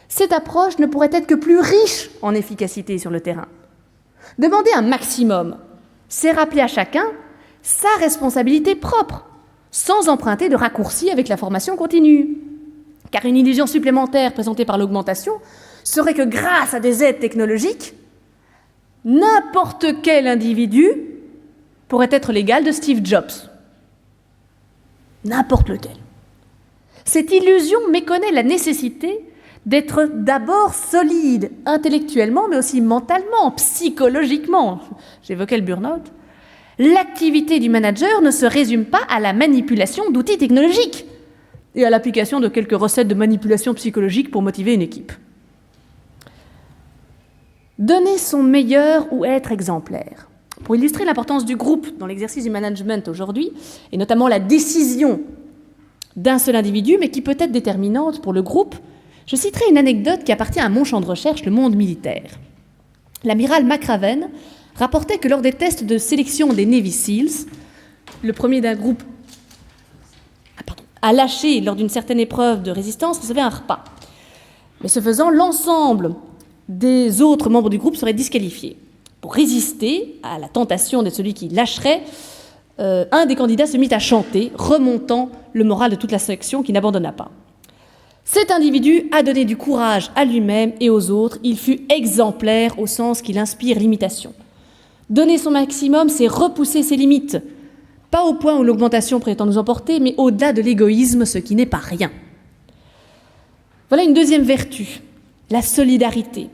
cette approche ne pourrait être que plus riche en efficacité sur le terrain. Demander un maximum, c'est rappeler à chacun sa responsabilité propre, sans emprunter de raccourcis avec la formation continue. Car une illusion supplémentaire présentée par l'augmentation serait que grâce à des aides technologiques, n'importe quel individu pourrait être l'égal de Steve Jobs. N'importe lequel. Cette illusion méconnaît la nécessité d'être d'abord solide, intellectuellement, mais aussi mentalement, psychologiquement. J'évoquais le burn-out. L'activité du manager ne se résume pas à la manipulation d'outils technologiques et à l'application de quelques recettes de manipulation psychologique pour motiver une équipe. Donner son meilleur ou être exemplaire. Pour illustrer l'importance du groupe dans l'exercice du management aujourd'hui, et notamment la décision d'un seul individu, mais qui peut être déterminante pour le groupe, je citerai une anecdote qui appartient à mon champ de recherche, le monde militaire. L'amiral McRaven rapportait que lors des tests de sélection des Navy SEALs, le premier d'un groupe a lâché lors d'une certaine épreuve de résistance recevait un repas. Mais ce faisant, l'ensemble des autres membres du groupe seraient disqualifiés. Pour résister à la tentation d'être celui qui lâcherait, un des candidats se mit à chanter, remontant le moral de toute la sélection qui n'abandonna pas. Cet individu a donné du courage à lui-même et aux autres. Il fut exemplaire au sens qu'il inspire l'imitation. Donner son maximum, c'est repousser ses limites. Pas au point où l'augmentation prétend nous emporter, mais au-delà de l'égoïsme, ce qui n'est pas rien. Voilà une deuxième vertu, la solidarité,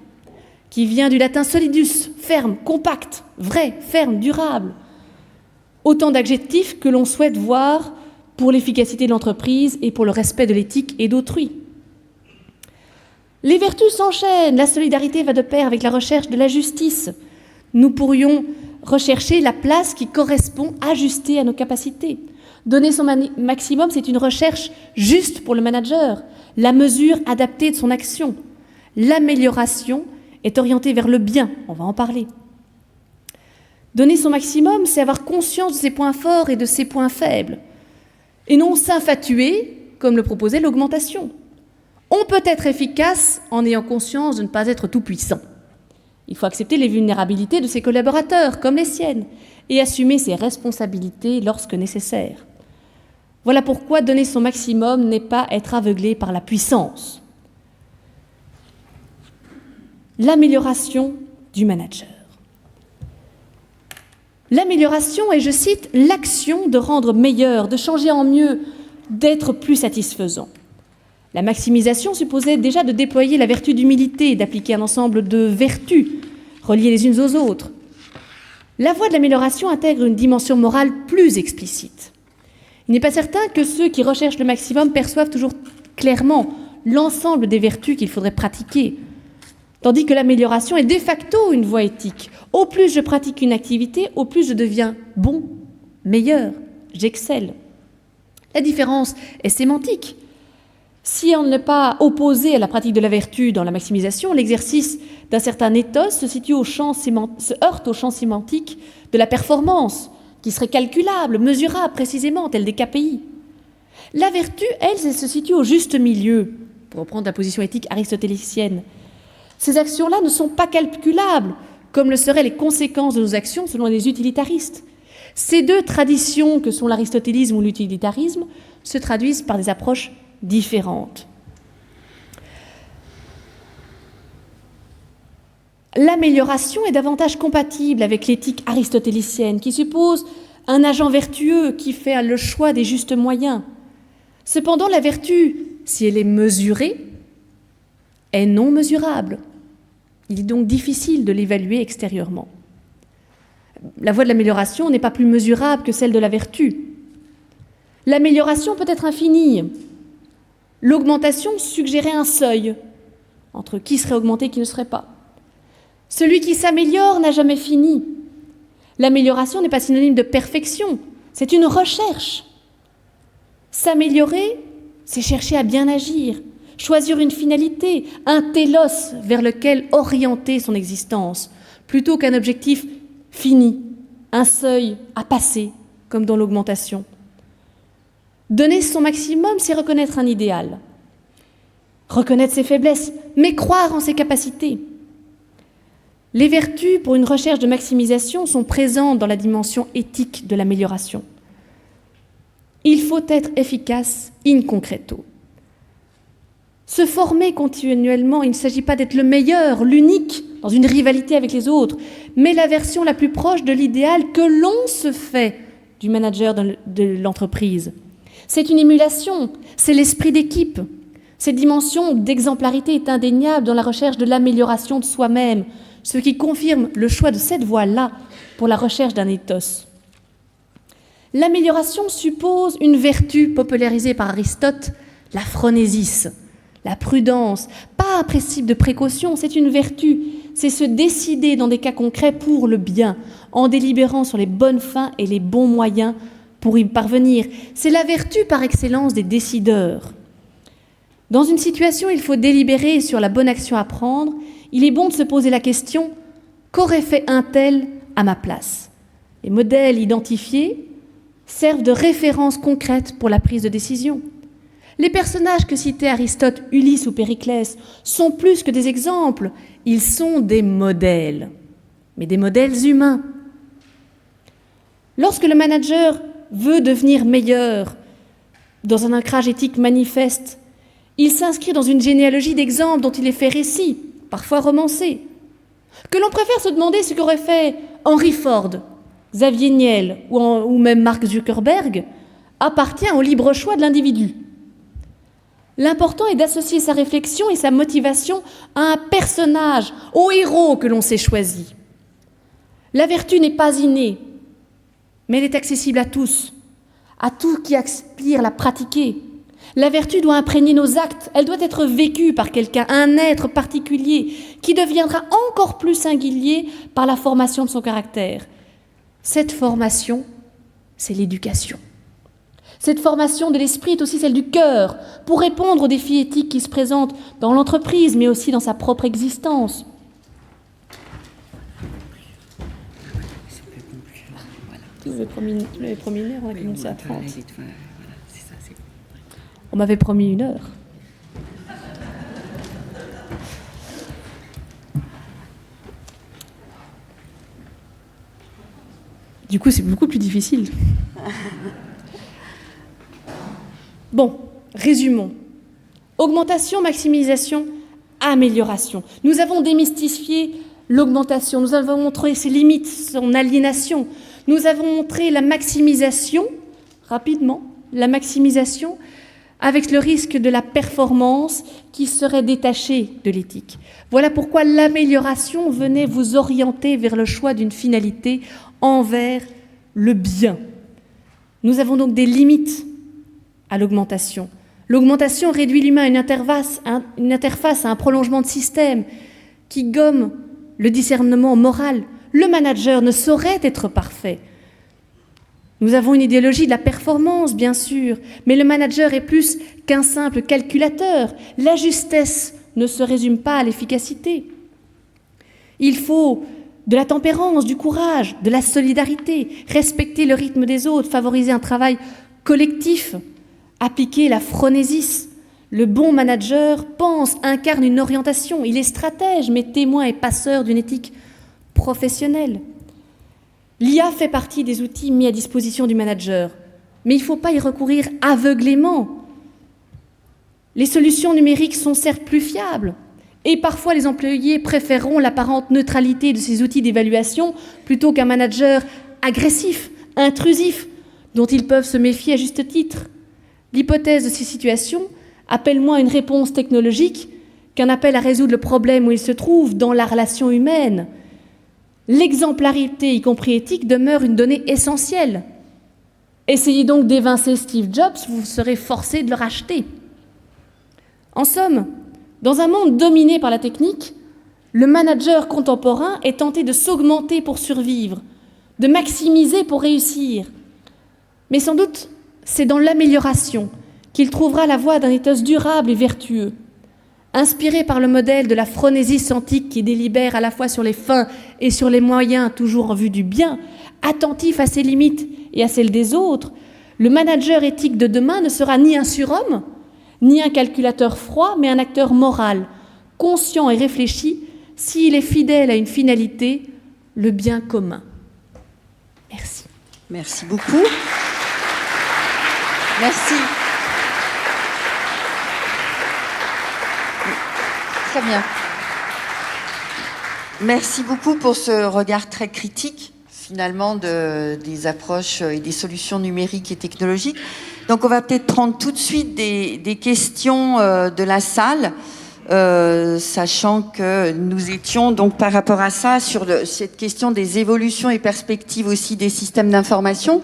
qui vient du latin solidus, ferme, compact, vrai, ferme, durable. Autant d'adjectifs que l'on souhaite voir pour l'efficacité de l'entreprise et pour le respect de l'éthique et d'autrui. Les vertus s'enchaînent. La solidarité va de pair avec la recherche de la justice. Nous pourrions rechercher la place qui correspond, ajustée à nos capacités. Donner son maximum, c'est une recherche juste pour le manager, la mesure adaptée de son action. L'amélioration est orientée vers le bien, on va en parler. Donner son maximum, c'est avoir conscience de ses points forts et de ses points faibles, et non s'infatuer comme le proposait l'augmentation. On peut être efficace en ayant conscience de ne pas être tout-puissant. Il faut accepter les vulnérabilités de ses collaborateurs, comme les siennes, et assumer ses responsabilités lorsque nécessaire. Voilà pourquoi donner son maximum n'est pas être aveuglé par la puissance. L'amélioration du manager. L'amélioration est, je cite, l'action de rendre meilleur, de changer en mieux, d'être plus satisfaisant. La maximisation supposait déjà de déployer la vertu d'humilité, d'appliquer un ensemble de vertus reliées les unes aux autres. La voie de l'amélioration intègre une dimension morale plus explicite. Il n'est pas certain que ceux qui recherchent le maximum perçoivent toujours clairement l'ensemble des vertus qu'il faudrait pratiquer, tandis que l'amélioration est de facto une voie éthique. Au plus je pratique une activité, au plus je deviens bon, meilleur, j'excelle. La différence est sémantique. Si on n'est pas opposé à la pratique de la vertu dans la maximisation, l'exercice d'un certain ethos se heurte au champ sémantique de la performance, qui serait calculable, mesurable précisément, tel des KPI. La vertu, elle se situe au juste milieu, pour reprendre la position éthique aristotélicienne. Ces actions-là ne sont pas calculables, comme le seraient les conséquences de nos actions selon les utilitaristes. Ces deux traditions, que sont l'aristotélisme ou l'utilitarisme, se traduisent par des approches différentes. L'amélioration est davantage compatible avec l'éthique aristotélicienne, qui suppose un agent vertueux qui fait le choix des justes moyens. Cependant, la vertu, si elle est mesurée, est non mesurable. Il est donc difficile de l'évaluer extérieurement. La voie de l'amélioration n'est pas plus mesurable que celle de la vertu. L'amélioration peut être infinie. L'augmentation suggérait un seuil entre qui serait augmenté et qui ne serait pas. Celui qui s'améliore n'a jamais fini. L'amélioration n'est pas synonyme de perfection, c'est une recherche. S'améliorer, c'est chercher à bien agir, choisir une finalité, un télos vers lequel orienter son existence, plutôt qu'un objectif fini, un seuil à passer, comme dans l'augmentation. Donner son maximum, c'est reconnaître un idéal, reconnaître ses faiblesses, mais croire en ses capacités. Les vertus pour une recherche de maximisation sont présentes dans la dimension éthique de l'amélioration. Il faut être efficace in concreto. Se former continuellement, il ne s'agit pas d'être le meilleur, l'unique, dans une rivalité avec les autres, mais la version la plus proche de l'idéal que l'on se fait du manager de l'entreprise. C'est une émulation, c'est l'esprit d'équipe. Cette dimension d'exemplarité est indéniable dans la recherche de l'amélioration de soi-même, ce qui confirme le choix de cette voie-là pour la recherche d'un ethos. L'amélioration suppose une vertu popularisée par Aristote, la phronésis, la prudence, pas un principe de précaution, c'est une vertu, c'est se décider dans des cas concrets pour le bien, en délibérant sur les bonnes fins et les bons moyens pour y parvenir. C'est la vertu par excellence des décideurs. Dans une situation, il faut délibérer sur la bonne action à prendre. Il est bon de se poser la question « Qu'aurait fait un tel à ma place ?» Les modèles identifiés servent de référence concrète pour la prise de décision. Les personnages que citait Aristote, Ulysse ou Périclès, sont plus que des exemples, ils sont des modèles, mais des modèles humains. Lorsque le manager veut devenir meilleur dans un ancrage éthique manifeste, il s'inscrit dans une généalogie d'exemples dont il est fait récit, parfois romancé. Que l'on préfère se demander ce qu'aurait fait Henry Ford, Xavier Niel ou même Mark Zuckerberg appartient au libre choix de l'individu. L'important est d'associer sa réflexion et sa motivation à un personnage, au héros que l'on s'est choisi. La vertu n'est pas innée, mais elle est accessible à tous qui aspirent à la pratiquer. La vertu doit imprégner nos actes, elle doit être vécue par quelqu'un, un être particulier, qui deviendra encore plus singulier par la formation de son caractère. Cette formation, c'est l'éducation. Cette formation de l'esprit est aussi celle du cœur, pour répondre aux défis éthiques qui se présentent dans l'entreprise, mais aussi dans sa propre existence. Le premier on a commencé à 30. On m'avait promis 1 heure. Du coup, c'est beaucoup plus difficile. Bon, résumons. Augmentation, maximisation, amélioration. Nous avons démystifié l'augmentation, nous avons montré ses limites, son aliénation. Nous avons montré la maximisation, rapidement, la maximisation avec le risque de la performance qui serait détachée de l'éthique. Voilà pourquoi l'amélioration venait vous orienter vers le choix d'une finalité envers le bien. Nous avons donc des limites à l'augmentation. L'augmentation réduit l'humain à une interface à un prolongement de système qui gomme le discernement moral. Le manager ne saurait être parfait. Nous avons une idéologie de la performance, bien sûr, mais le manager est plus qu'un simple calculateur. La justesse ne se résume pas à l'efficacité. Il faut de la tempérance, du courage, de la solidarité, respecter le rythme des autres, favoriser un travail collectif, appliquer la phronésis. Le bon manager pense, incarne une orientation. Il est stratège, mais témoin et passeur d'une éthique professionnelle. L'IA fait partie des outils mis à disposition du manager, mais il ne faut pas y recourir aveuglément. Les solutions numériques sont certes plus fiables, et parfois les employés préféreront l'apparente neutralité de ces outils d'évaluation plutôt qu'un manager agressif, intrusif, dont ils peuvent se méfier à juste titre. L'hypothèse de ces situations appelle moins une réponse technologique qu'un appel à résoudre le problème où il se trouve dans la relation humaine. L'exemplarité, y compris éthique, demeure une donnée essentielle. Essayez donc d'évincer Steve Jobs, vous serez forcé de le racheter. En somme, dans un monde dominé par la technique, le manager contemporain est tenté de s'augmenter pour survivre, de maximiser pour réussir. Mais sans doute, c'est dans l'amélioration qu'il trouvera la voie d'un ethos durable et vertueux. Inspiré par le modèle de la phronésis antique qui délibère à la fois sur les fins et sur les moyens, toujours en vue du bien, attentif à ses limites et à celles des autres, le manager éthique de demain ne sera ni un surhomme, ni un calculateur froid, mais un acteur moral, conscient et réfléchi, s'il est fidèle à une finalité, le bien commun. Merci. Merci beaucoup. Merci. Très bien. Merci beaucoup pour ce regard très critique, finalement, des approches et des solutions numériques et technologiques. Donc, on va peut-être prendre tout de suite des questions de la salle, sachant que nous étions donc par rapport à ça sur cette question des évolutions et perspectives aussi des systèmes d'information.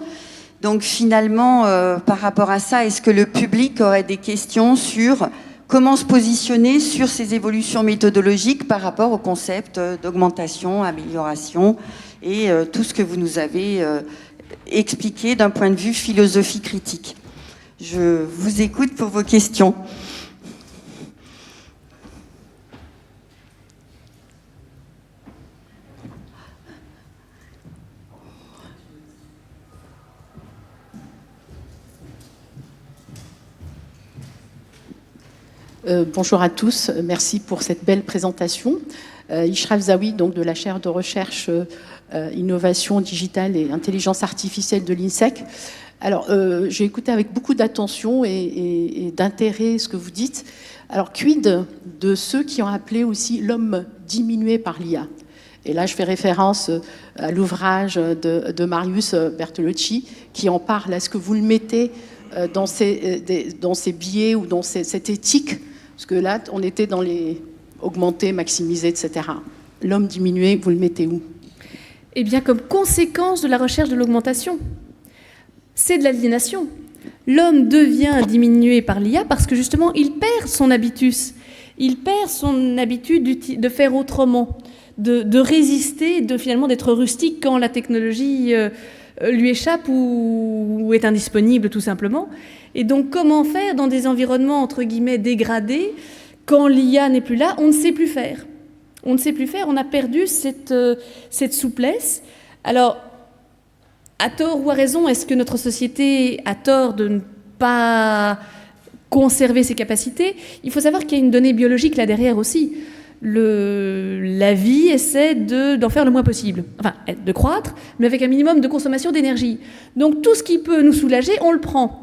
Donc, finalement, par rapport à ça, est-ce que le public aurait des questions sur comment se positionner sur ces évolutions méthodologiques par rapport au concept d'augmentation, amélioration et tout ce que vous nous avez expliqué d'un point de vue philosophie critique. Je vous écoute pour vos questions. Bonjour à tous, merci pour cette belle présentation. Ishraf Zawi, donc de la chaire de recherche innovation digitale et intelligence artificielle de l'INSEC. Alors, j'ai écouté avec beaucoup d'attention et d'intérêt ce que vous dites. Alors, quid de ceux qui ont appelé aussi l'homme diminué par l'IA? Et là, je fais référence à l'ouvrage de Marius Bertolucci qui en parle. Est-ce que vous le mettez dans ces biais ou dans cette éthique? Parce que là, on était dans les augmenter, maximiser, etc. L'homme diminué, vous le mettez où? Eh bien, comme conséquence de la recherche de l'augmentation, c'est de l'aliénation. L'homme devient diminué par l'IA parce que justement, il perd son habitus. Il perd son habitude de faire autrement, de résister, finalement d'être rustique quand la technologie lui échappe ou est indisponible tout simplement. Et donc comment faire dans des environnements entre guillemets dégradés quand l'IA n'est plus là? On ne sait plus faire. On ne sait plus faire, on a perdu cette souplesse. Alors, à tort ou à raison, est-ce que notre société a tort de ne pas conserver ses capacités. Il faut savoir qu'il y a une donnée biologique là derrière aussi. La vie essaie d'en faire le moins possible, enfin de croître, mais avec un minimum de consommation d'énergie. Donc tout ce qui peut nous soulager, on le prend.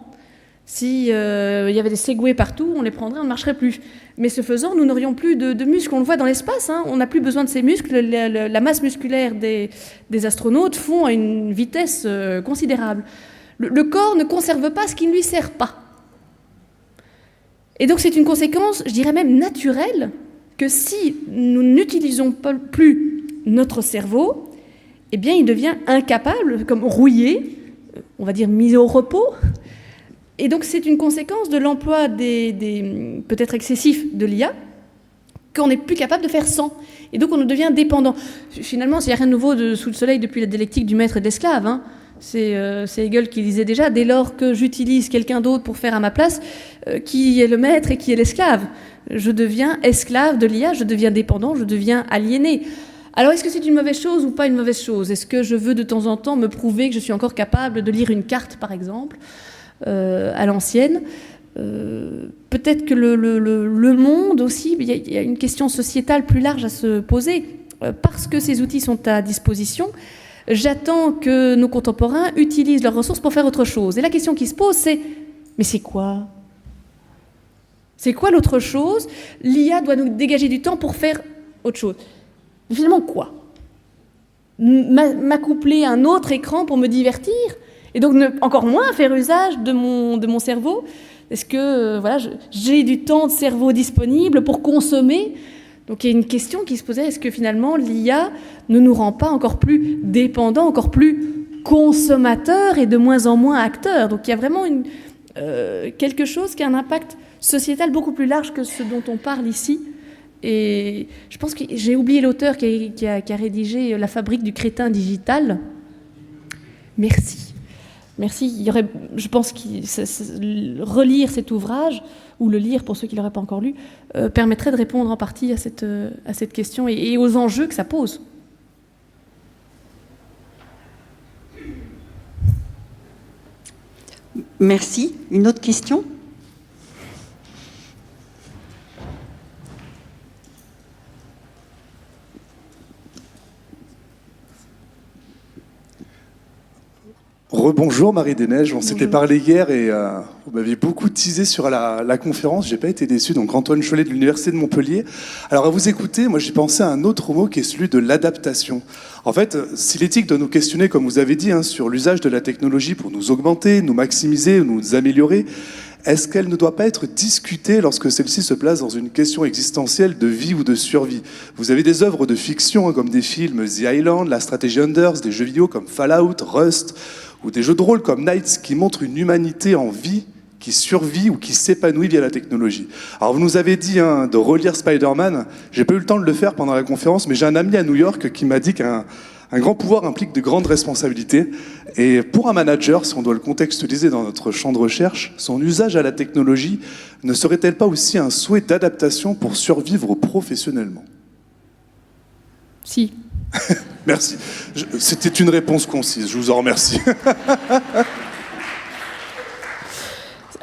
Si y avait des Segway partout, on les prendrait, on ne marcherait plus. Mais ce faisant, nous n'aurions plus de muscles. On le voit dans l'espace, hein, on n'a plus besoin de ces muscles. La masse musculaire des astronautes fond à une vitesse considérable. Le corps ne conserve pas ce qui ne lui sert pas. Et donc c'est une conséquence, je dirais même naturelle, que si nous n'utilisons plus notre cerveau, eh bien il devient incapable, comme rouillé, on va dire mis au repos. Et donc c'est une conséquence de l'emploi peut-être excessif de l'IA, qu'on n'est plus capable de faire sans. Et donc on devient dépendant. Finalement, il n'y a rien de nouveau sous le soleil depuis la dialectique du maître et de l'esclave, hein. C'est Hegel qui disait déjà, dès lors que j'utilise quelqu'un d'autre pour faire à ma place, qui est le maître et qui est l'esclave? Je deviens esclave de l'IA, je deviens dépendant, je deviens aliéné. Alors est-ce que c'est une mauvaise chose ou pas une mauvaise chose? Est-ce que je veux de temps en temps me prouver que je suis encore capable de lire une carte, par exemple, à l'ancienne? Peut-être que le monde aussi, il y a une question sociétale plus large à se poser. Parce que ces outils sont à disposition, j'attends que nos contemporains utilisent leurs ressources pour faire autre chose. Et la question qui se pose, c'est « mais c'est quoi ? C'est quoi l'autre chose ? L'IA doit nous dégager du temps pour faire autre chose. » Finalement, quoi ? M'accoupler à un autre écran pour me divertir ? Et donc, encore moins faire usage de mon cerveau ? Est-ce que j'ai du temps de cerveau disponible pour consommer ? Donc il y a une question qui se posait, est-ce que finalement l'IA ne nous rend pas encore plus dépendants, encore plus consommateurs et de moins en moins acteurs? Donc il y a vraiment quelque chose qui a un impact sociétal beaucoup plus large que ce dont on parle ici. Et je pense que j'ai oublié l'auteur qui a rédigé La fabrique du crétin digital. Merci. Merci. Je pense que relire cet ouvrage, ou le lire pour ceux qui ne l'auraient pas encore lu, permettrait de répondre en partie à cette question et aux enjeux que ça pose. Merci. Une autre question ? Rebonjour Marie Desneiges, on s'était parlé hier et vous m'aviez beaucoup teasé sur la conférence, j'ai pas été déçu, donc Antoine Chollet de l'Université de Montpellier. Alors à vous écouter, moi j'ai pensé à un autre mot qui est celui de l'adaptation. En fait, si l'éthique doit nous questionner, comme vous avez dit, sur l'usage de la technologie pour nous augmenter, nous maximiser, nous améliorer, est-ce qu'elle ne doit pas être discutée lorsque celle-ci se place dans une question existentielle de vie ou de survie? Vous avez des œuvres de fiction comme des films The Island, La Stratégie Anders, des jeux vidéo comme Fallout, Rust, ou des jeux de rôle comme Knights qui montrent une humanité en vie, qui survit ou qui s'épanouit via la technologie. Alors vous nous avez dit de relire Spider-Man, j'ai pas eu le temps de le faire pendant la conférence, mais j'ai un ami à New York qui m'a dit qu'un grand pouvoir implique de grandes responsabilités. Et pour un manager, si on doit le contextualiser dans notre champ de recherche, son usage à la technologie ne serait-elle pas aussi un souhait d'adaptation pour survivre professionnellement? Si. Merci. C'était une réponse concise, je vous en remercie.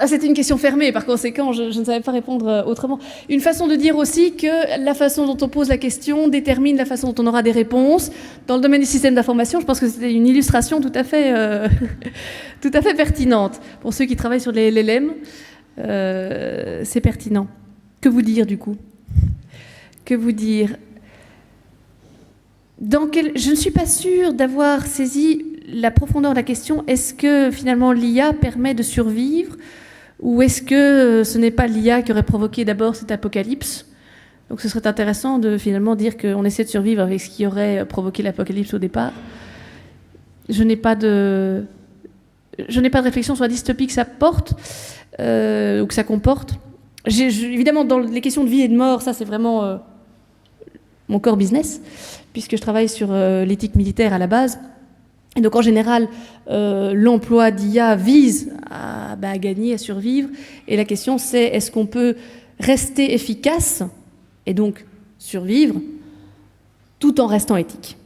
C'était une question fermée, par conséquent, je ne savais pas répondre autrement. Une façon de dire aussi que la façon dont on pose la question détermine la façon dont on aura des réponses. Dans le domaine du système d'information, je pense que c'était une illustration tout à fait pertinente. Pour ceux qui travaillent sur les LLM, c'est pertinent. Que vous dire, du coup ? Que vous dire ? Je ne suis pas sûre d'avoir saisi la profondeur de la question. Est-ce que finalement l'IA permet de survivre, ou est-ce que ce n'est pas l'IA qui aurait provoqué d'abord cet apocalypse? Donc ce serait intéressant de finalement dire qu'on essaie de survivre avec ce qui aurait provoqué l'apocalypse au départ. Je n'ai pas de réflexion sur la dystopie que ça porte, ou que ça comporte. Évidemment, dans les questions de vie et de mort, ça c'est vraiment mon core business, puisque je travaille sur l'éthique militaire à la base. Et donc en général, l'emploi d'IA vise à gagner, à survivre. Et la question c'est, est-ce qu'on peut rester efficace et donc survivre tout en restant éthique?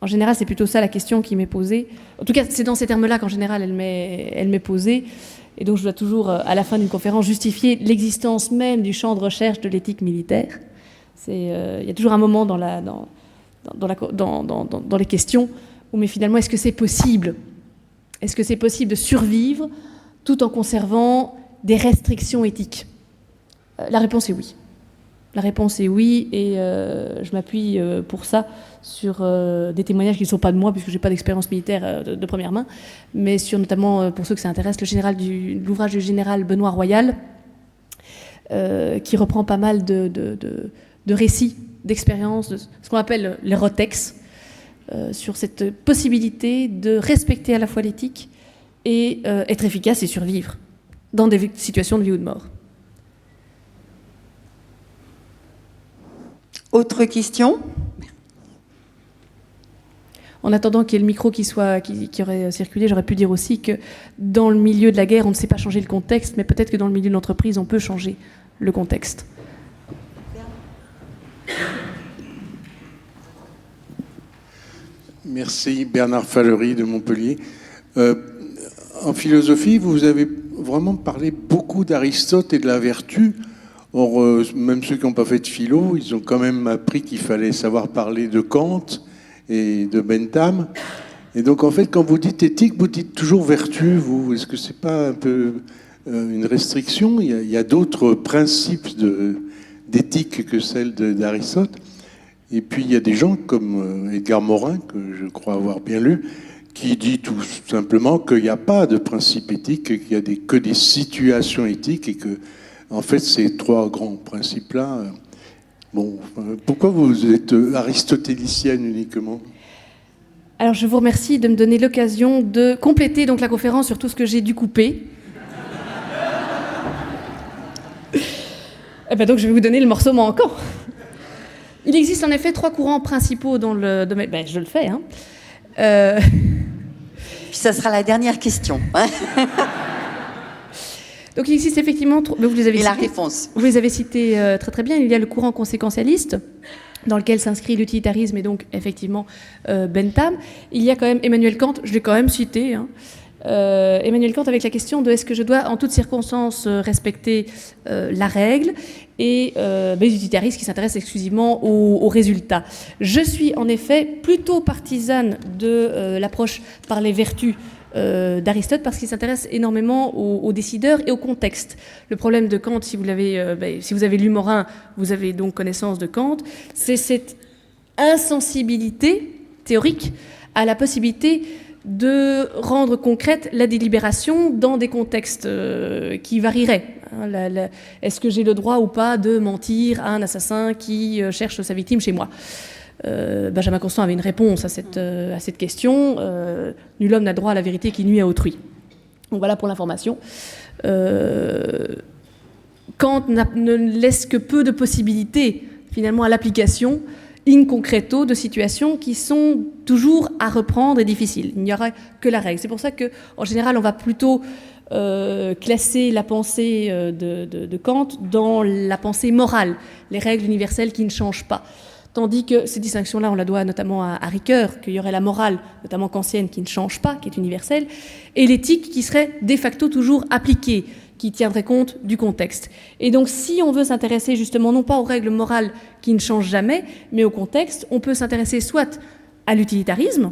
En général, c'est plutôt ça la question qui m'est posée. En tout cas, c'est dans ces termes-là qu'en général, elle m'est posée. Et donc je dois toujours, à la fin d'une conférence, justifier l'existence même du champ de recherche de l'éthique militaire. Il y a toujours un moment dans les questions où, mais finalement, est-ce que c'est possible? Est-ce que c'est possible de survivre tout en conservant des restrictions éthiques? La réponse est oui. La réponse est oui, et je m'appuie pour ça sur des témoignages qui ne sont pas de moi, puisque je n'ai pas d'expérience militaire de première main, mais sur notamment, pour ceux que ça intéresse, l'ouvrage du général Benoît Royal, qui reprend pas mal de récits, d'expériences, de ce qu'on appelle les rotex, sur cette possibilité de respecter à la fois l'éthique et être efficace et survivre dans des situations de vie ou de mort. Autre question? En attendant qu'il y ait le micro qui aurait circulé, j'aurais pu dire aussi que dans le milieu de la guerre, on ne sait pas changer le contexte, mais peut-être que dans le milieu de l'entreprise, on peut changer le contexte. Merci, Bernard Fallery de Montpellier. En philosophie, vous avez vraiment parlé beaucoup d'Aristote et de la vertu. Or, même ceux qui n'ont pas fait de philo, ils ont quand même appris qu'il fallait savoir parler de Kant et de Bentham. Et donc, en fait, quand vous dites éthique, vous dites toujours vertu, vous. Est-ce que c'est pas un peu une restriction? Il y a d'autres principes d'éthique que celle d'Aristote. Et puis, il y a des gens comme Edgar Morin, que je crois avoir bien lu, qui dit tout simplement qu'il n'y a pas de principe éthique, qu'il n'y a que des situations éthiques, et que, en fait, ces trois grands principes-là... pourquoi vous êtes aristotélicienne uniquement? Alors, je vous remercie de me donner l'occasion de compléter donc la conférence sur tout ce que j'ai dû couper. Donc, je vais vous donner le morceau manquant. Il existe en effet 3 courants principaux dans le domaine... je le fais, hein. Puis ça sera la dernière question. Donc il existe effectivement... Vous les avez Et cités, la réponse. Vous les avez cités très très bien. Il y a le courant conséquentialiste, dans lequel s'inscrit l'utilitarisme et donc effectivement Bentham. Il y a quand même Emmanuel Kant, je l'ai quand même cité, hein. Emmanuel Kant avec la question de est-ce que je dois en toutes circonstances respecter la règle, et les utilitaristes qui s'intéressent exclusivement aux résultats. Je suis en effet plutôt partisane de l'approche par les vertus d'Aristote, parce qu'il s'intéresse énormément aux décideurs et au contexte. Le problème de Kant, si vous avez lu Morin, vous avez donc connaissance de Kant, c'est cette insensibilité théorique à la possibilité de rendre concrète la délibération dans des contextes qui varieraient. Est-ce que j'ai le droit ou pas de mentir à un assassin qui cherche sa victime chez moi? Benjamin Constant avait une réponse à cette question. Nul homme n'a droit à la vérité qui nuit à autrui. Donc voilà pour l'information. Kant ne laisse que peu de possibilités finalement à l'application in concreto de situations qui sont toujours à reprendre et difficiles. Il n'y aura que la règle. C'est pour ça qu'en général, on va plutôt classer la pensée de Kant dans la pensée morale, les règles universelles qui ne changent pas. Tandis que ces distinctions-là, on la doit notamment à Ricoeur, qu'il y aurait la morale, notamment kantienne, qui ne change pas, qui est universelle, et l'éthique qui serait de facto toujours appliquée, qui tiendrait compte du contexte. Et donc, si on veut s'intéresser justement non pas aux règles morales qui ne changent jamais, mais au contexte, on peut s'intéresser soit à l'utilitarisme,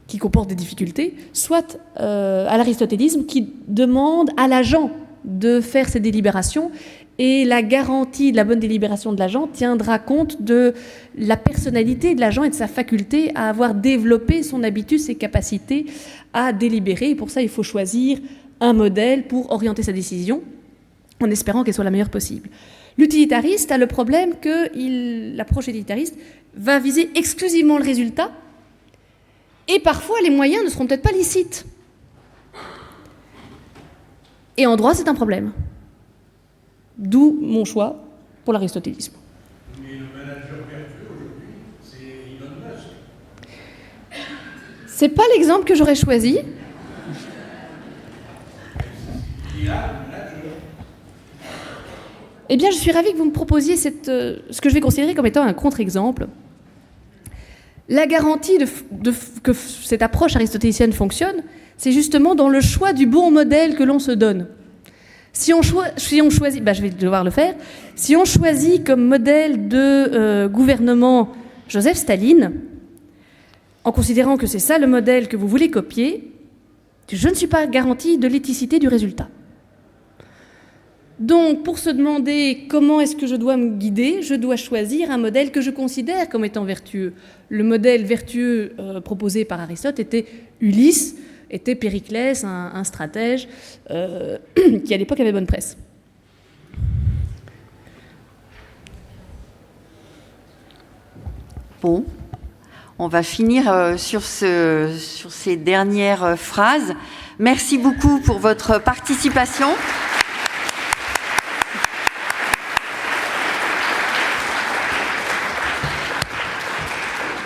qui comporte des difficultés, soit à l'aristotélisme, qui demande à l'agent de faire ses délibérations, et la garantie de la bonne délibération de l'agent tiendra compte de la personnalité de l'agent et de sa faculté à avoir développé son habitus, ses capacités à délibérer. Et pour ça, il faut choisir un modèle pour orienter sa décision, en espérant qu'elle soit la meilleure possible. L'utilitariste a le problème que l'approche utilitariste va viser exclusivement le résultat, et parfois les moyens ne seront peut-être pas licites. Et en droit, c'est un problème. D'où mon choix pour l'aristotélisme. Mais le manager vertueux aujourd'hui, c'est Elon Musk. C'est pas l'exemple que j'aurais choisi. Eh bien, je suis ravie que vous me proposiez ce que je vais considérer comme étant un contre-exemple. La garantie que cette approche aristotélicienne fonctionne, c'est justement dans le choix du bon modèle que l'on se donne. Si on choisit, je vais devoir le faire, si on choisit comme modèle de gouvernement Joseph Staline, en considérant que c'est ça le modèle que vous voulez copier, je ne suis pas garantie de l'éthicité du résultat. Donc, pour se demander comment est-ce que je dois me guider, je dois choisir un modèle que je considère comme étant vertueux. Le modèle vertueux proposé par Aristote était Ulysse, était Périclès, un stratège qui à l'époque avait bonne presse. Bon, on va finir sur ces dernières phrases. Merci beaucoup pour votre participation.